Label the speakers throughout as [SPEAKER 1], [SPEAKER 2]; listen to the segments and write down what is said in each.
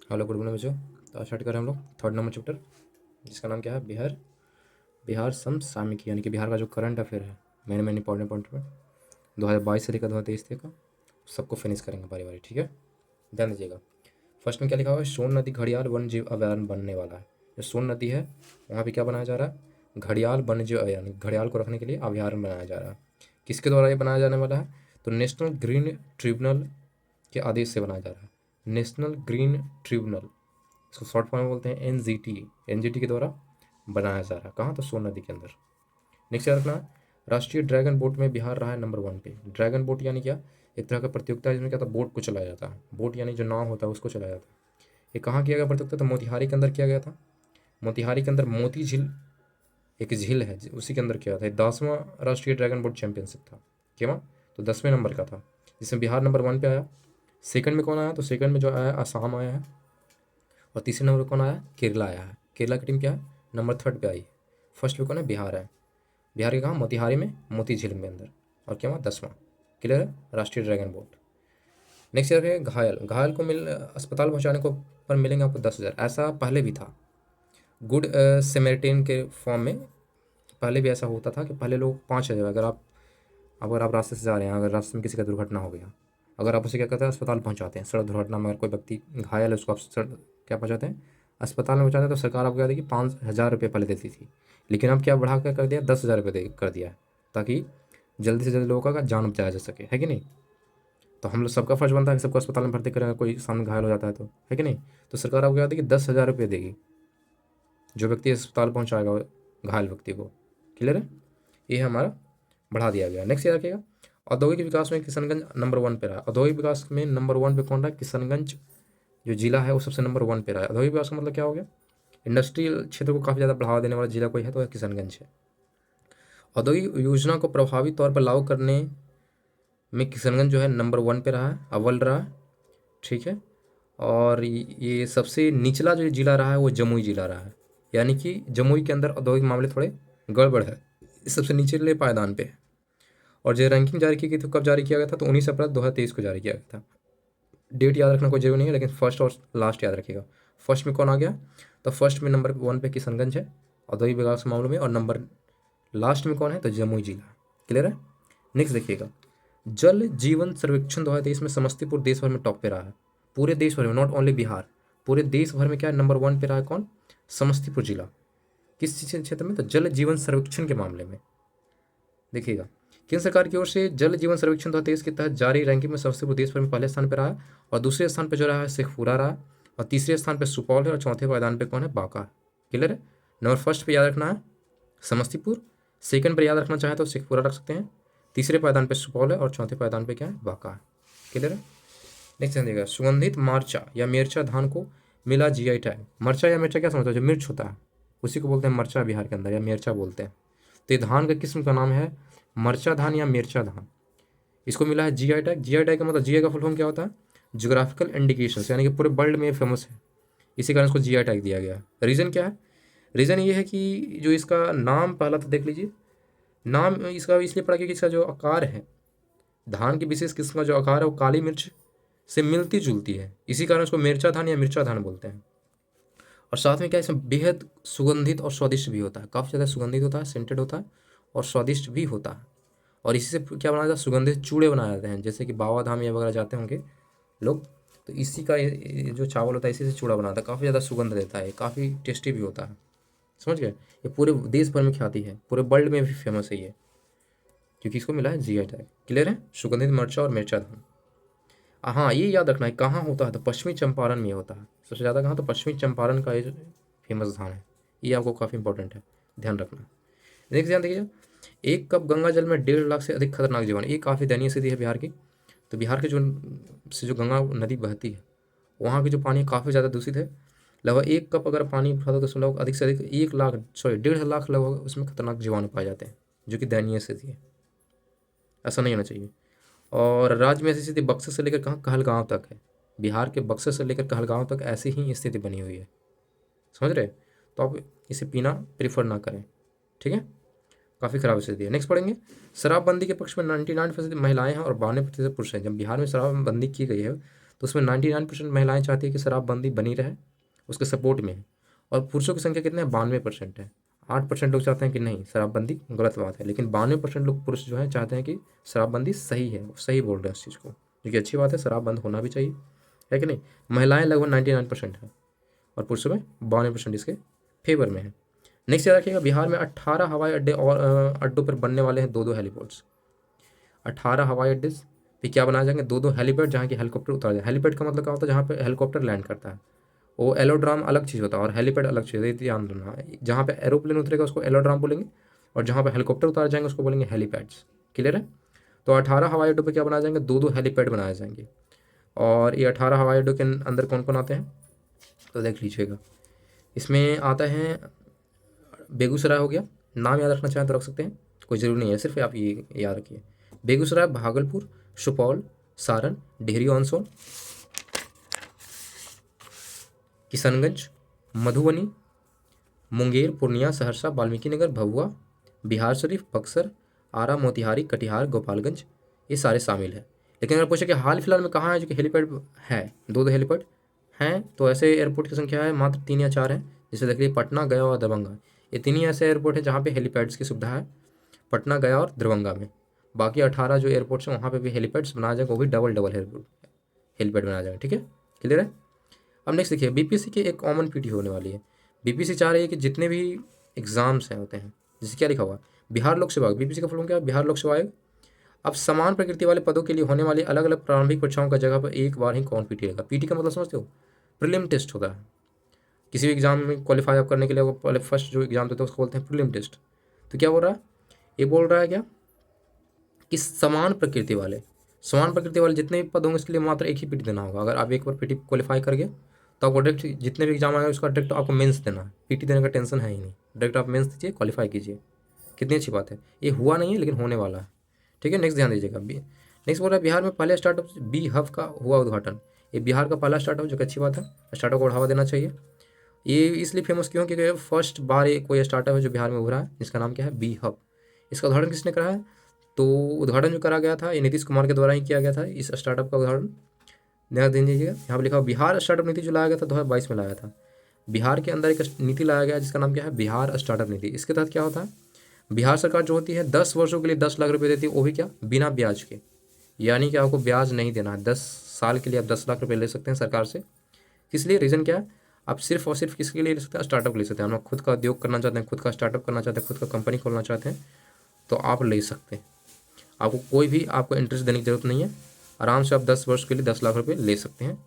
[SPEAKER 1] Hello good morning बच्चों। तो आज स्टार्ट करें हम लोग थर्ड नंबर चैप्टर, जिसका नाम क्या है, बिहार। बिहार समसामयिकी, यानी कि बिहार का जो करंट अफेयर है, मेन इंपॉर्टेंट पॉइंट में 2022 से लेकर 2023 तक का सबको फिनिश करेंगे बारी बारी, ठीक है। ध्यान दीजिएगा। फर्स्ट में क्या लिखा हुआ है, सोन नदी घड़ियाल वन्य जीव अभयारण्य बनने वाला है। जो सोन नदी है वहाँ पे क्या बनाया जा रहा है, घड़ियाल वन्य जीव अभयारण्य, घड़ियाल को रखने के लिए अभयारण्य बनाया जा रहा है। किसके द्वारा ये बनाया जाने वाला है, तो नेशनल ग्रीन ट्रिब्यूनल के आदेश से बनाया जा रहा है। नेशनल ग्रीन ट्रिब्यूनल, इसको शॉर्ट फॉर्म में बोलते हैं एनजीटी, एनजीटी के द्वारा बनाया जा रहा है। कहाँ, तो सोन नदी के अंदर। नेक्स्ट याद रखना है, राष्ट्रीय ड्रैगन बोट में बिहार रहा है नंबर 1 पे। ड्रैगन बोट यानी क्या, एक तरह का प्रतियोगिता है जिसमें क्या था, बोट को चलाया जाता है। बोट यानी जो नाव होता है उसको चलाया जाता है। ये कहाँ किया गया प्रतियोगिता, तो मोतिहारी के अंदर किया गया था। मोतिहारी के अंदर मोती झील, एक झील है उसी के अंदर किया था। 10वां राष्ट्रीय ड्रैगन बोट चैंपियनशिप था। क्यों, तो 10वें नंबर का था, जिसमें बिहार नंबर 1 पे आया। सेकंड में कौन आया, तो सेकंड में जो आया आसाम आया है। और तीसरे नंबर पर कौन आया, केरला आया है। केरला की टीम क्या है, नंबर 3 पे आई। फर्स्ट पे कौन है, बिहार है। बिहार के कहाँ, मोतिहारी में, मोती झील में अंदर। और क्या हुआ, 10वां। क्लियर है, राष्ट्रीय ड्रैगन बोट। नेक्स्ट ईयर है घायल। घायल को अस्पताल पहुंचाने को पर मिलेंगे आपको 10,000। ऐसा पहले भी था, गुड सेमेरिटेन के फॉर्म में। पहले भी ऐसा होता था कि पहले लोग 5,000, अगर आप रास्ते से जा रहे हैं, अगर रास्ते में किसी का दुर्घटना हो गया, अगर आप उसे क्या करते हैं, अस्पताल पहुंचाते हैं। सड़क दुर्घटना में अगर कोई व्यक्ति घायल है, उसको आप क्या पहुंचाते हैं, अस्पताल में पहुंचाते हैं। तो सरकार आपको क्या देगी, 5,000 रुपये पहले देती थी, लेकिन अब क्या बढ़ा कर दिया, 10,000 रुपये कर दिया है, ताकि जल्दी से जल्दी लोगों का जान बचाया जा सके, है कि नहीं। तो हम लोग सबका फर्ज बनता है कि सबको अस्पताल में भर्ती करें, कोई सामने घायल हो जाता है तो, है कि नहीं। तो सरकार आपको क्या देगी, 10,000 रुपये देगी, जो व्यक्ति अस्पताल पहुंचाएगा घायल व्यक्ति को। क्लियर है, ये हमारा बढ़ा दिया गया। नेक्स्ट याद रखिएगा, औद्योगिक विकास में किशनगंज नंबर 1 पे रहा। औद्योगिक विकास में नंबर 1 पे कौन रहा, किशनगंज जो जिला है वो सबसे नंबर 1 पे रहा है। औद्योगिक विकास का मतलब क्या हो गया, इंडस्ट्रियल क्षेत्र को काफ़ी ज़्यादा बढ़ावा देने वाला जिला कोई है तो किशनगंज है। औद्योगिक योजना को प्रभावी तौर पर लागू करने में किशनगंज जो है नंबर 1 पे रहा है, अव्वल रहा है, ठीक है। और ये सबसे निचला जो जिला रहा है वो जमुई जिला रहा है, यानी कि जमुई के अंदर औद्योगिक मामले थोड़े गड़बड़ है, इस सबसे निचले पायदान पे है। और जो रैंकिंग जारी की गई थी, कब जारी किया गया था, तो 19 अप्रैल 2023 को जारी किया गया था। डेट याद रखना कोई जरूरी नहीं है, लेकिन फर्स्ट और लास्ट याद रखिएगा। फर्स्ट में कौन आ गया, तो फर्स्ट में नंबर 1 पे किशनगंज है औद्योगिक विकास के मामलों में, और नंबर लास्ट में कौन है, तो जमुई जिला। क्लियर है। नेक्स्ट देखिएगा, जल जीवन सर्वेक्षण 2023 में समस्तीपुर देश भर में टॉप पे रहा है। पूरे देश भर में, नॉट ओनली बिहार, पूरे देश भर में क्या है, नंबर 1 पे रहा है कौन, समस्तीपुर जिला। किस क्षेत्र में, तो जल जीवन सर्वेक्षण के मामले में। देखिएगा, केंद्र सरकार की ओर से जल जीवन सर्वेक्षण 2023 के तहत जारी रैंकिंग में समस्तीपुर देश भर में पहले स्थान पर रहा है, और दूसरे स्थान पर जो रहा है शेखपुरा रहा, और तीसरे स्थान पर सुपौल है, और चौथे पायदान पे कौन है, बांका। क्लियर है। नंबर फर्स्ट पे याद रखना है समस्तीपुर, सेकंड पर याद रखना चाहे तो शेखपुरा रख सकते हैं, तीसरे पायदान पे सुपौल है, और चौथे पायदान पे क्या है, बांका है। क्लियर है। नेक्स्ट देखिएगा, सुगंधित मार्चा या मिर्चा धान को मिला जीआई टैग। मरचा या मिर्चा क्या समझते हो, जो मिर्च होता है उसी को बोलते हैं मरचा बिहार के अंदर, या मिर्चा बोलते हैं। तो ये धान का किस्म का नाम है मरचा धान या मिर्चा धान। इसको मिला है जीआई टैग। जीआई टैग का मतलब, जीआई का फुल फॉर्म क्या होता है, जियोग्राफिकल इंडिकेशन, यानी कि पूरे वर्ल्ड में फेमस है, इसी कारण इसको जीआई टैग दिया गया है। रीज़न क्या है, रीज़न ये है कि जो इसका नाम पहला तो देख लीजिए, नाम इसका इसलिए पड़ा क्योंकि इसका जो आकार है, धान की विशेष किस्म का जो आकार है वो काली मिर्च से मिलती जुलती है, इसी कारण उसको मिर्चा धान या मिर्चा धान बोलते हैं। और साथ में क्या है, इसमें बेहद सुगंधित और स्वादिष्ट भी होता है, काफ़ी ज़्यादा सुगंधित होता है, सेंटेड होता है, और स्वादिष्ट भी होता है। और इसी से क्या बनाया जाता है, सुगंधित चूड़े बनाए जाते हैं, जैसे कि बाबा धाम या वगैरह जाते होंगे लोग, तो इसी का ये जो चावल होता है इसी से चूड़ा बनाता है, काफ़ी ज़्यादा सुगंध देता है, काफ़ी टेस्टी भी होता है। समझ गए, ये पूरे देश भर में ख्याति है, पूरे वर्ल्ड में भी फेमस है ये, क्योंकि इसको मिला है जीआई टैग। क्लियर है, सुगंधित मिर्चा और मिर्चा धान। हाँ, ये याद रखना है कहाँ होता है, तो पश्चिमी चंपारण में होता है सबसे ज़्यादा। कहाँ, तो पश्चिमी चंपारण का ये फेमस धान है, ये आपको काफ़ी इंपॉर्टेंट है, ध्यान रखना। नेक्स्ट ध्यान देखिए, एक कप गंगा जल में 1.5 लाख से अधिक खतरनाक जीवाणु, ये काफ़ी दयनीय स्थिति है बिहार की। तो बिहार के जो गंगा नदी बहती है, वहाँ की जो पानी काफ़ी ज़्यादा दूषित है। लगभग 1 कप अगर पानी उठा दो तो उसमें लगभग अधिक से अधिक 1 लाख, सॉरी 1.5 लाख लगभग उसमें खतरनाक जीवाणु पाए जाते हैं, जो कि दयनीय स्थिति है, ऐसा नहीं होना चाहिए। और राज्य में ऐसी स्थिति बक्सर से लेकर कहाँ, कहलगांव तक है। बिहार के बक्सर से लेकर कहलगांव तक ऐसी ही स्थिति बनी हुई है, समझ रहे। तो आप इसे पीना प्रीफर ना करें, ठीक है, काफ़ी खराब स्थिति है। नेक्स्ट पढ़ेंगे, शराबबंदी के पक्ष में 99% महिलाएं हैं और 92% पुरुष हैं। जब बिहार में शराबबंदी की गई है तो उसमें 99% महिलाएं चाहती है कि शराबबंदी बनी रहे, उसके सपोर्ट में है। और पुरुषों की संख्या कितने हैं? 92% है। 8% लोग चाहते हैं कि नहीं शराबबंदी गलत बात है, लेकिन 92% लोग पुरुष जो है चाहते हैं कि शराबबंदी सही है, सही बोल रहे हैं इस चीज़ को, जो कि अच्छी बात है, शराब बंद होना भी चाहिए, है कि नहीं। महिलाएं लगभग 99% है और पुरुषों में 92% इसके फेवर में है। नेक्स्ट याद रखिएगा, बिहार में 18 हवाई अड्डे और अड्डों पर बनने वाले हैं 2-2 हेलीपोर्ट्स। 18 हवाई अड्डे पे क्या बनाए जाएंगे? 2-2 हेलीपैड, जहाँ की हेलीकॉप्टर उतार जाए। हेलीपैड का मतलब क्या होता है? जहाँ पे हेलीकॉप्टर लैंड करता है। वो एलोड्राम अलग चीज़ होता है और हेलीपैड अलग चीज़ है, ये ध्यान रखना। जहाँ पे एरोप्लेन उतरेगा उसको एलोड्राम बोलेंगे, और जहाँ पे हेलीकॉप्टर उतार जाएंगे उसको बोलेंगे हेलीपैड्स। क्लियर है? तो 18 हवाई अड्डों पर क्या बनाए जाएंगे? 2-2 हेलीपैड बनाए जाएंगे। और ये 18 हवाई अड्डों के अंदर कौन कौन आते हैं तो देख लीजिएगा। इसमें आता है बेगूसराय हो गया, नाम याद रखना चाहें तो रख सकते हैं, कोई ज़रूरी नहीं है, सिर्फ आप ये याद रखिए। बेगूसराय, भागलपुर, सुपौल, सारण, डिहरी ऑन सोन, किशनगंज, मधुबनी, मुंगेर, पूर्णिया, सहरसा, वाल्मीकिनगर, भभुआ, बिहार शरीफ, बक्सर, आरा, मोतिहारी, कटिहार, गोपालगंज, ये सारे शामिल हैं। लेकिन अगर पूछे कि हाल फिलहाल में कहाँ है जो कि हेलीपैड है, 2-2 हेलीपैड हैं, तो ऐसे एयरपोर्ट की संख्या है मात्र 3 या 4 है। जैसे देख लीजिए पटना, गया और दरभंगा, ये 3 ही ऐसे एयरपोर्ट हैं जहाँ पे हेलीपैड्स की सुविधा है, पटना, गया और दरभंगा में। बाकी 18 जो एयरपोर्ट्स हैं वहाँ पे भी हेलीपैड्स बनाया जाएगा, वो भी डबल डबल हेलीपैड बनाया जाएगा। ठीक है, क्लियर है। अब नेक्स्ट देखिए, बीपीएससी की एक कॉमन पीटी होने वाली है। बीपीएससी चाह रही है कि जितने भी एग्जाम्स हैं होते हैं, जैसे क्या लिखा हुआ है, बिहार लोक सेवा आयोग, बीपीएससी का फुल फॉर्म क्या है? बिहार लोक सेवा आयोग। अब समान प्रकृति वाले पदों के लिए होने वाली अलग अलग प्रारंभिक परीक्षाओं का जगह पर एक बार ही कौन पीटी लेगा? पीटी का मतलब समझते हो? प्रीलिम टेस्ट होता है। किसी भी एग्जाम में क्वालिफाई आप करने के लिए वो पहले फर्स्ट जो एग्जाम देते हैं उसको बोलते हैं प्रीलिम टेस्ट। तो क्या बोल रहा है? ये बोल रहा है क्या कि समान प्रकृति वाले जितने भी पद होंगे उसके लिए मात्र एक ही पीटी देना होगा। अगर आप एक बार पीटी क्वालिफाई कर गए तो आपको डायरेक्ट जितने भी एग्जाम आएंगे उसका डायरेक्ट आपको मेंस देना है, पीटी देने का टेंशन है ही नहीं, डायरेक्ट आप मेंस दीजिए, क्वालिफाई कीजिए। कितनी अच्छी बात है, ये हुआ नहीं है लेकिन होने वाला है। ठीक है, नेक्स्ट ध्यान दीजिएगा। नेक्स्ट बोल रहा है बिहार में पहले स्टार्टअप बी हब का हुआ उद्घाटन। ये बिहार का पहला स्टार्टअप, जो कि अच्छी बात है, स्टार्टअप को बढ़ावा देना चाहिए। ये इसलिए फेमस क्यों? क्योंकि फर्स्ट बार ये कोई स्टार्टअप है जो बिहार में उभरा है, जिसका नाम क्या है? B hub. इसका उद्घाटन किसने करा है? तो उद्घाटन जो करा गया था ये नीतीश कुमार के द्वारा ही किया गया था, इस स्टार्टअप का उद्घाटन। ध्यान दीजिएगा, यहाँ पर लिखा हुआ बिहार स्टार्टअप नीति जो लाया गया था 2022 में लाया था। बिहार के अंदर एक नीति लाया गया जिसका नाम क्या है? बिहार स्टार्टअप नीति। इसके तहत क्या होता है? बिहार सरकार जो होती है 10 वर्षों के लिए 10 लाख रुपए देती है, वो भी क्या? बिना ब्याज के, यानी कि आपको ब्याज नहीं देना है। 10 साल के लिए आप 10 लाख रुपए ले सकते हैं सरकार से। किस लिए? रीज़न क्या है? आप सिर्फ और सिर्फ किसके लिए ले सकते हैं? स्टार्टअप ले सकते हैं। आप खुद का उद्योग करना चाहते हैं, खुद का स्टार्टअप करना चाहते हैं, खुद का कंपनी खोलना चाहते हैं, तो आप ले सकते हैं। आपको कोई भी आपको इंटरेस्ट देने की जरूरत नहीं है, आराम से आप 10 वर्ष के लिए 10 लाख रुपये ले सकते हैं।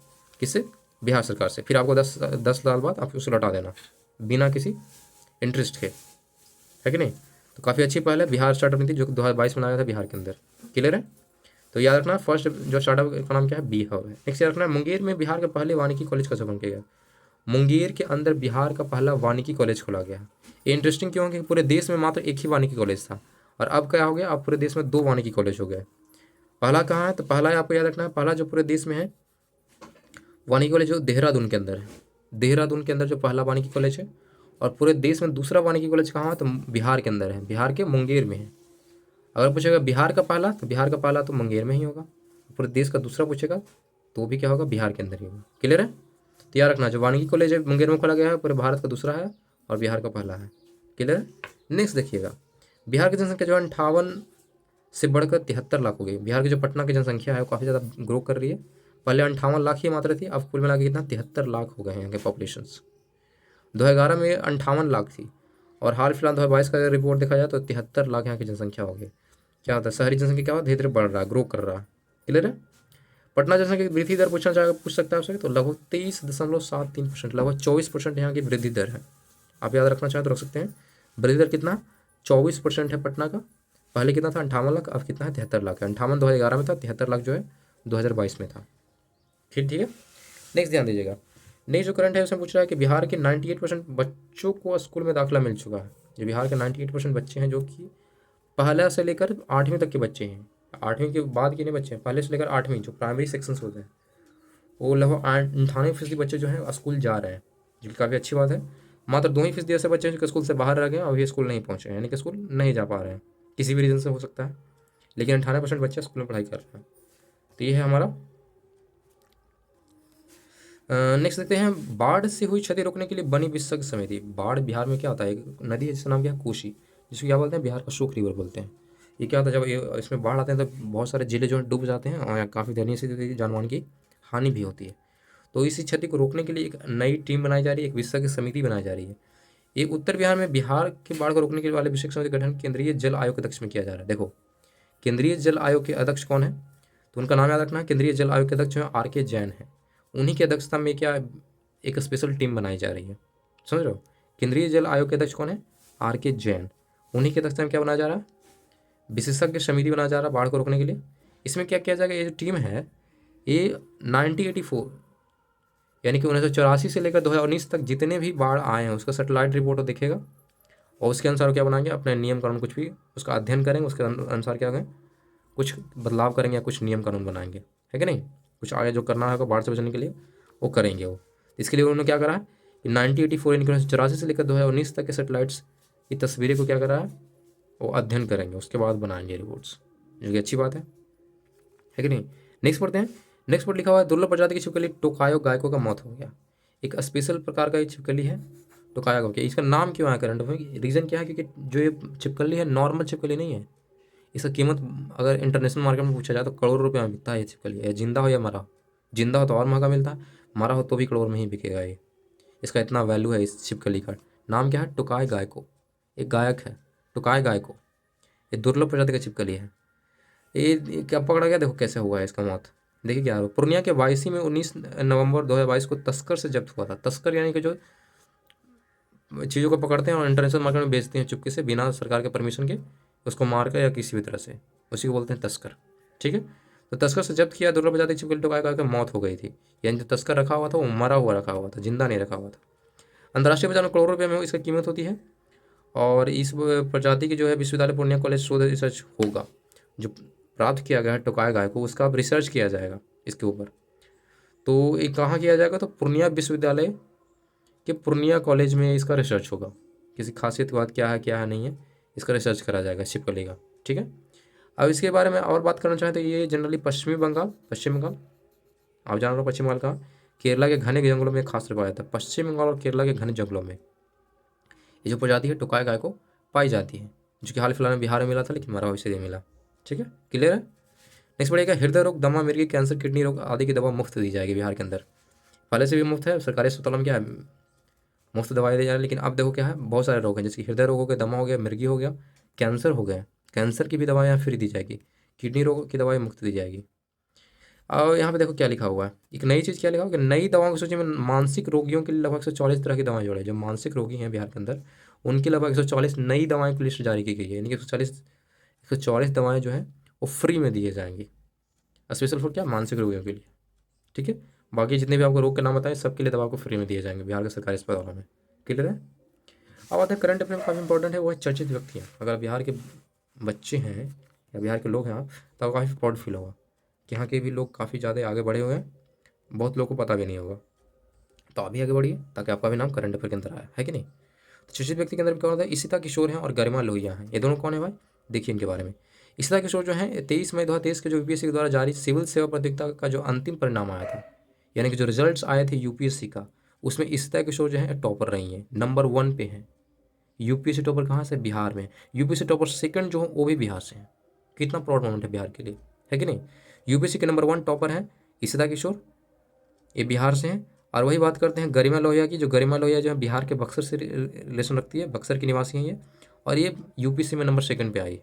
[SPEAKER 1] किससे? बिहार सरकार से। फिर आपको 10 साल बाद आप उसे लौटा देना बिना किसी इंटरेस्ट के, है कि नहीं। तो काफ़ी अच्छी पहल है बिहार स्टार्टअप नीति, जो 2022 में लाया था बिहार के अंदर। क्लियर है? तो याद रखना फर्स्ट जो स्टार्टअप का नाम क्या है? बी हब है। नेक्स्ट याद रखना मुंगेर में बिहार के पहले वानिकी कॉलेज का स्थापना किया गया। मुंगेर के अंदर बिहार का पहला वानिकी कॉलेज खोला गया। ये इंटरेस्टिंग क्यों? कि पूरे देश में मात्र एक ही वानिकी कॉलेज था, और अब क्या हो गया? अब पूरे देश में 2 वानिकी कॉलेज हो गए। पहला कहाँ है? तो पहला आपको याद रखना है, पहला जो पूरे देश में है वानिकी कॉलेज जो देहरादून के अंदर है। देहरादून के अंदर जो पहला वानिकी कॉलेज है, और पूरे देश में दूसरा वानिकी कॉलेज कहाँ है? तो बिहार के अंदर है, बिहार के मुंगेर में है। अगर पूछेगा बिहार का पहला, तो बिहार का पहला तो मुंगेर में ही होगा। पूरे देश का दूसरा पूछेगा तो भी क्या होगा? बिहार के अंदर ही होगा। क्लियर है? तो याद रखना जो वानिकी कॉलेज है मुंगेर में खोला गया है, पूरे भारत का दूसरा है और बिहार का पहला है। क्लियर है? नेक्स्ट देखिएगा, बिहार की जनसंख्या जो है 58 से बढ़कर 73 लाख हो गई। बिहार की जो पटना की जनसंख्या है वो काफ़ी ज़्यादा ग्रो कर रही है। पहले 58 लाख ही मात्रा थी, अब कुल मिला के कितना? 73 लाख हो गए हैं यहाँ के पॉपुलेशन। 2011 में 58 लाख थी, और हाल फिलहाल 2022 का रिपोर्ट देखा जाए तो 73 लाख यहाँ की जनसंख्या हो गई। क्या होता है? शहरी जनसंख्या क्या होता है? धीरे धीरे बढ़ रहा है, ग्रो कर रहा है। क्लियर है? पटना जनसंख्या की वृद्धि दर पूछ सकता है आपसे, तो लगभग 23.73%, लगभग 24% यहाँ की वृद्धि दर है। आप याद रखना चाहें तो रख सकते हैं। वृद्धि दर कितना? 24% है पटना का। पहले कितना था? 58 लाख, अब कितना है? 73 लाख है। 58 2011 में था, 73 लाख जो है 2022 में था। ठीक है। नेक्स्ट ध्यान दीजिएगा, नेक्स्ट जो करंट है उसमें पूछ रहा है कि बिहार के 98% बच्चों को स्कूल में दाखिला मिल चुका है। जो बिहार के 98% बच्चे हैं, जो कि पहला से लेकर 8वीं तक के बच्चे हैं, 8वीं के बाद के नहीं बच्चे हैं, पहले से लेकर 8वीं जो प्राइमरी सेक्शंस होते हैं, वो लगभग 98% बच्चे जो हैं स्कूल जा रहे हैं, जो कि काफ़ी अच्छी बात है। मात्र 2% ऐसे बच्चे हैं जो स्कूल से बाहर रह गए और अभी स्कूल नहीं पहुँचे, यानी कि स्कूल नहीं जा पा रहे हैं, किसी भी रीज़न से हो सकता है, लेकिन 98% बच्चे स्कूल में पढ़ाई कर रहे हैं। तो ये है हमारा नेक्स्ट देखते हैं, बाढ़ से हुई क्षति रोकने के लिए बनी विशेषज्ञ समिति। बाढ़ बिहार में क्या होता है, एक नदी है जिसका नाम क्या है, कोसी, जिसको क्या बोलते हैं, बिहार का शोक रिवर बोलते हैं। ये क्या होता है, जब ये इसमें बाढ़ आते हैं तो बहुत सारे जिले जो है डूब जाते हैं और काफ़ी दयनीय स्थिति, जानमाल की हानि भी होती है। तो इसी क्षति को रोकने के लिए एक नई टीम बनाई जा रही है, एक विशेषज्ञ समिति बनाई जा रही है। ये उत्तर बिहार में बिहार के बाढ़ को रोकने के वाले विशेषज्ञ समिति का गठन केंद्रीय जल आयोग के अध्यक्ष में किया जा रहा है। देखो, केंद्रीय जल आयोग के अध्यक्ष कौन है, तो उनका नाम याद रखना है। केंद्रीय जल आयोग के अध्यक्ष जो है R K जैन है। उन्हीं की अध्यक्षता में क्या एक स्पेशल टीम बनाई जा रही है, समझ रहे हो। केंद्रीय जल आयोग के अध्यक्ष कौन है, R K जैन। उन्हीं की अध्यक्षता में क्या बनाया जा रहा है, विशेषज्ञ समिति बनाया जा रहा है बाढ़ को रोकने के लिए। इसमें क्या किया जाएगा, ये जो टीम है ये 1984 यानी कि 1984 से लेकर 2019 तक जितने भी बाढ़ आए हैं उसका सेटेलाइट रिपोर्ट देखेगा और उसके अनुसार क्या बनाएंगे, अपने नियम कानून कुछ भी उसका अध्ययन करेंगे, उसके अनुसार क्या करेंगे, कुछ बदलाव करेंगे या कुछ नियम कानून बनाएंगे, है कि नहीं। कुछ आगे जो करना होगा बाढ़ से बचने के लिए वो करेंगे वो। इसके लिए उन्होंने क्या करा है कि 1984 यानी कि 1984 से लेकर 2019 तक के सेटेलाइट्स की तस्वीरें को क्या करा है, वो अध्ययन करेंगे, उसके बाद बनाएंगे रिपोर्ट्स, जो कि अच्छी बात है कि नहीं। नेक्स्ट पढ़ते हैं। नेक्स्ट पर लिखा हुआ है, दुर्लभ प्रजाति की छिपकली टोकायो गायको का मौत हो गया। एक स्पेशल प्रकार का ये छिपकली है टोकायो गायको। इसका नाम क्यों है करंट में, रीज़न क्या है, क्योंकि जो ये छिपकली है नॉर्मल छिपकली नहीं है। इसका कीमत अगर इंटरनेशनल मार्केट में पूछा जाए तो करोड़ रुपये में बिकता है ये छिपकली, या जिंदा हो या मरा हो। जिंदा हो तो और महंगा मिलता है, मरा हो तो भी करोड़ में ही बिकेगा ये। इसका इतना वैल्यू है इस छिपकली का। नाम क्या है, टोकाय गायको। एक गायक है टोकाय गायको, ये दुर्लभ प्रजाति का छिपकली है। ये क्या पकड़ा गया, देखो कैसे हुआ है इसका मौत। देखिए क्या हुआ, पूर्णिया के वायसी में 19 नवंबर 2022 को तस्कर से जब्त हुआ था। तस्कर यानी कि जो चीज़ों को पकड़ते हैं और इंटरनेशनल मार्केट में बेचते हैं चुपके से बिना सरकार के परमिशन के, उसको मार कर या किसी भी तरह से, उसी को बोलते हैं तस्कर। ठीक है, तो तस्कर से जब्त किया दुर्लभ प्रजाति छिपकली टोकाय का मौत हो गई थी। यानी जो तस्कर रखा हुआ था वो मरा हुआ रखा हुआ था, जिंदा नहीं रखा हुआ था। अंतर्राष्ट्रीय बाजार में करोड़ों रुपये में इसकी कीमत होती है। और इस प्रजाति की जो है विश्वविद्यालय पूर्णिया कॉलेज शोध रिसर्च होगा, जो प्राप्त किया गया है टोकाय गाय को, उसका अब रिसर्च किया जाएगा इसके ऊपर। तो ये कहाँ किया जाएगा, तो पूर्णिया विश्वविद्यालय के पूर्णिया कॉलेज में इसका रिसर्च होगा। किसी खासियत की बात क्या है नहीं है, इसका रिसर्च करा जाएगा छिपकली का। ठीक है, अब इसके बारे में और बात करना चाहें तो ये जनरली पश्चिम बंगाल आप जान रहे हो पश्चिम बंगाल का, केरला के घने जंगलों में खास पाया जाता है। पश्चिम बंगाल और केरला के घने जंगलों में ये जो प्रजाति है टोकाय गाय को पाई जाती है, जो कि हाल फिलहाल में बिहार में मिला था, लेकिन मरा हुआ इसलिए मिला। ठीक है, क्लियर है। नेक्स्ट बढ़ेगा, हृदय रोग, दमा, मिर्गी, कैंसर, किडनी रोग आदि की दवा मुफ्त दी जाएगी बिहार के अंदर। पहले से भी मुफ्त है, सरकारी अस्पतालों में क्या है, मुफ्त दवाई दी जा रही है। लेकिन अब देखो क्या है, बहुत सारे रोग हैं, जैसे हृदय रोग हो गया, दमा हो गया, मिर्गी हो गया, कैंसर हो गया। कैंसर की भी दवाई यहाँ फ्री दी जाएगी, किडनी रोग की दवाई मुफ्त दी जाएगी। और यहाँ पे देखो क्या लिखा हुआ है, एक नई चीज़ क्या लिखा हुआ कि नई दवाओं की सूची में मानसिक रोगियों के लिए लगभग 140 तरह की दवाएं जोड़े। जो मानसिक रोगी हैं बिहार के अंदर, उनकी लगभग 140 नई दवाएं की लिस्ट जारी की गई है। यानी कि 140 दवाएं जो हैं वो फ्री में दिए जाएंगी, स्पेशल फॉर क्या, मानसिक रोगियों के लिए। ठीक है, बाकी जितने भी आपको रोग के नाम बताएं सबके लिए दवा को फ्री में दिए जाएंगे बिहार के सरकारी अस्पतालों में। क्लियर है। अब आते हैं करंट अफेयर में काफ़ी इंपॉर्टेंट है, वो है चर्चित व्यक्तियाँ। अगर बिहार के बच्चे हैं या बिहार के लोग हैं आप, तो काफ़ी प्राउड फील होगा कि यहाँ के भी लोग काफ़ी ज़्यादा आगे बढ़े हुए हैं, बहुत लोगों को पता भी नहीं होगा। तो अभी आगे बढ़िए ताकि आपका भी नाम करंट अफेयर के अंदर आया, है कि नहीं। तो चर्चित व्यक्ति के अंदर कौन होता है, इशिता किशोर हैं और गरिमा लोहिया हैं। ये दोनों कौन है भाई, देखिए इनके बारे में। इशिता किशोर जो है 23 मई 2023 के जो यूपीएससी के द्वारा जारी सिविल सेवा प्रतियोगिता का जो अंतिम परिणाम आया था, यानी कि जो रिजल्ट्स आए थे यूपीएससी का, उसमें इशिता किशोर जो है टॉपर रही हैं, नंबर 1 पे हैं। यूपीएससी टॉपर कहाँ से, बिहार में। यूपीएससी टॉपर सेकंड जो हो वो भी बिहार से हैं। कितना प्राउड मोमेंट है बिहार के लिए, है कि नहीं। यूपीएससी के नंबर 1 टॉपर है इशिता किशोर, ये बिहार से हैं। और वही बात करते हैं गरिमा लोहिया की, जो गरिमा लोहिया जो है बिहार के बक्सर से रिलेशन रखती है, बक्सर की निवासी हैं ये, और ये यूपीएससी में नंबर 2 पे आई।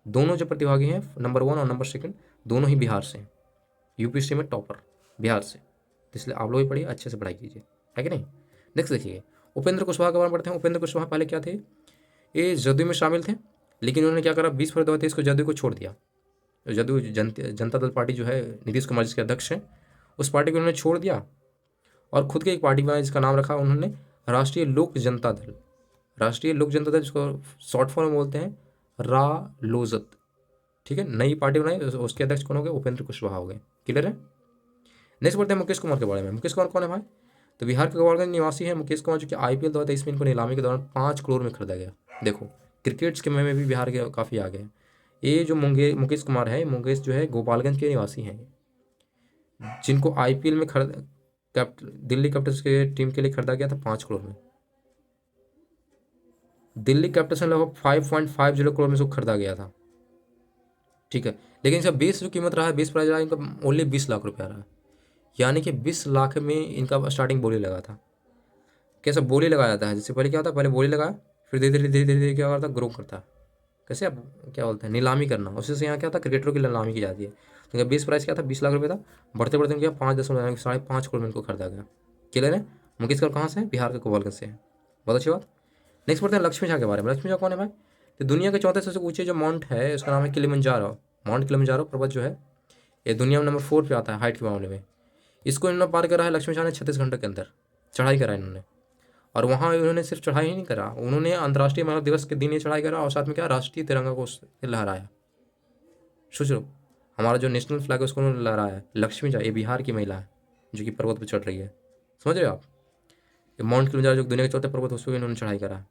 [SPEAKER 1] दोनों जो प्रतिभागी हैं नंबर 1 और नंबर 2 दोनों ही बिहार से हैं, यूपीएससी में टॉपर बिहार से। तो इसलिए आप लोग भी पढ़िए, अच्छे से पढ़ाई कीजिए, है कि नहीं। नेक्स्ट देखिए, उपेंद्र कुशवाहा के बारे में पढ़ते हैं। उपेंद्र कुशवाहा पहले क्या थे, ये जदयू में शामिल थे, लेकिन उन्होंने क्या करा, 20 फरवरी 2023 को जदयू को छोड़ दिया। जदयू जनता दल पार्टी जो है नीतीश कुमार जिसके अध्यक्ष हैं, उस पार्टी को उन्होंने छोड़ दिया और खुद के एक पार्टी बनाई जिसका नाम रखा उन्होंने राष्ट्रीय लोक जनता दल। राष्ट्रीय लोक जनता दल, जिसको शॉर्ट फॉर्म में बोलते हैं रालोजत। ठीक है, नई पार्टी बनाई, उसके अध्यक्ष कौन हो गए, उपेंद्र कुशवाहा हो गए। क्लियर है। नेक्स्ट बढ़ते हैं मुकेश कुमार के बारे में। मुकेश कुमार कौन है भाई, तो बिहार के गोपालगंज निवासी है मुकेश कुमार, जो कि IPL 2023 में इनको नीलामी के दौरान 5 करोड़ में खरीदा गया। देखो क्रिकेट्स के में भी बिहार के काफ़ी आगे हैं। ये जो मुकेश कुमार है, मुकेश जो है गोपालगंज के निवासी हैं, जिनको IPL में दिल्ली कैपिटल्स के टीम के लिए खरीदा गया था 5 करोड़ में। दिल्ली कैपिटल्स ने लगभग 5.50 करोड़ में इसको खरीदा गया था, ठीक है। लेकिन इसका बेस जो कीमत रहा है, बेस प्राइस रहा है इनका ओनली 20 लाख रुपया रहा है, यानी कि 20 लाख में इनका स्टार्टिंग बोली लगा था। कैसे बोली लगाया जाता है, जैसे पहले क्या होता है, पहले बोली लगाया, फिर धीरे धीरे धीरे धीरे क्या करता है, ग्रो करता है। कैसे आप क्या बोलते हैं, नीलामी करना, उसी से यहाँ क्या था, क्रिकेटरों की नीलामी की जाती है। तो इनका बेस प्राइस क्या था, 20 लाख रुपये था। बढ़ते बढ़ते क्या 5.5 करोड़ में इनको खरीदा गया। क्लियर है। मुकेश कर कहाँ से है, बिहार के गोपालगंज से है, बहुत अच्छी बात। नेक्स्ट पढ़ते हैं लक्ष्मी झा के बारे में। लक्ष्मी झा कौन है भाई, तो दुनिया के चौथे सबसे ऊंचे जो माउंट है उसका नाम है किलिमंजारो। माउंट किलिमंजारो पर्वत जो है ये दुनिया में नंबर 4 पे आता है हाइट के मामले में। इसको इन्होंने पार करा है लक्ष्मी झा ने 36 घंटे के अंदर चढ़ाई करा इन्होंने। और वहाँ उन्होंने सिर्फ चढ़ाई ही नहीं करा, उन्होंने अंतर्राष्ट्रीय मानव दिवस के दिन ये चढ़ाई करा और साथ में क्या राष्ट्रीय तिरंगा को उससे लहराया। सोच लो, हमारा जो नेशनल फ्लैग है उसको उन्होंने लहराया है। लक्ष्मी झा ये बिहार की महिला है जो कि पर्वत पर चढ़ रही है, समझ रहे हो आप। ये माउंट किलिमंजारो जो दुनिया के चौथे पर्वत उस पर इन्होंने चढ़ाई करा है।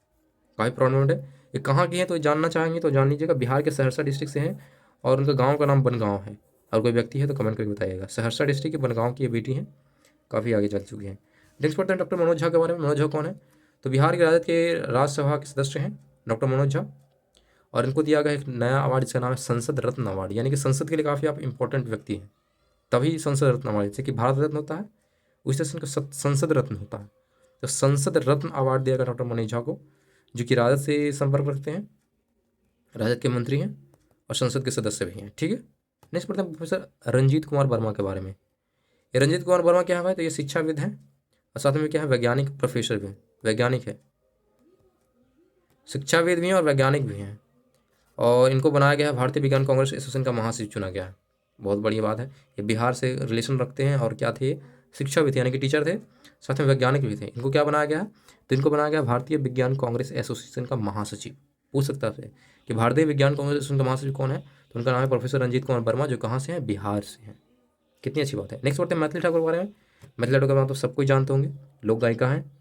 [SPEAKER 1] काफ़ी प्रॉब्लम है। ये कहाँ की है तो जानना चाहेंगे तो जान लीजिएगा, बिहार के सहरसा डिस्ट्रिक्ट से हैं और उनका गांव का नाम बनगांव है। और कोई व्यक्ति है तो कमेंट करके बताइएगा। सहरसा डिस्ट्रिक्ट के बनगांव की ये बेटी हैं, काफ़ी आगे चल चुकी हैं। नेक्स्ट पढ़ते हैं डॉक्टर मनोज झा के बारे में। मनोज झा कौन है, तो बिहार के राजद के राज्यसभा के सदस्य हैं डॉक्टर मनोज झा। और इनको दिया गया एक नया अवार्ड जिसका नाम है संसद रत्न अवार्ड, यानी कि संसद के लिए काफ़ी आप इंपॉर्टेंट व्यक्ति हैं तभी संसद रत्न अवार्ड, जैसे कि भारत रत्न होता है उसी तरह से इनका संसद रत्न होता है। तो संसद रत्न अवार्ड दिया गया डॉक्टर मनोज झा को, जो कि राजद से संपर्क रखते हैं, राजद के मंत्री हैं और संसद के सदस्य भी हैं, ठीक है। नेक्स्ट पढ़ते हैं प्रोफेसर रंजीत कुमार वर्मा के बारे में। ये रंजीत कुमार वर्मा क्या है, तो ये शिक्षाविद हैं और साथ में क्या है, वैज्ञानिक प्रोफेसर भी हैं, वैज्ञानिक है, शिक्षाविद भी हैं और वैज्ञानिक भी हैं। और इनको बनाया गया है भारतीय विज्ञान कांग्रेस एसोसिएशन का महासचिव चुना गया है, बहुत बढ़िया बात है। ये बिहार से रिलेशन रखते हैं और क्या थे, शिक्षाविद यानी कि टीचर थे, साथ में वैज्ञानिक भी थे। इनको क्या बनाया गया है, तो इनको बनाया गया भारतीय विज्ञान कांग्रेस एसोसिएशन का महासचिव। पूछ सकता है कि भारतीय विज्ञान कांग्रेस एसोसिएशन का महासचिव कौन है, तो उनका नाम है प्रोफेसर रंजीत कुमार वर्मा, जो कहाँ से हैं, बिहार से हैं। कितनी अच्छी बात है। नेक्स्ट बढ़ते हैं मैथिली ठाकुर के बारे में। मैथिली ठाकुर का नाम तो सबको ही जानते होंगे, लोक गायिका हैं,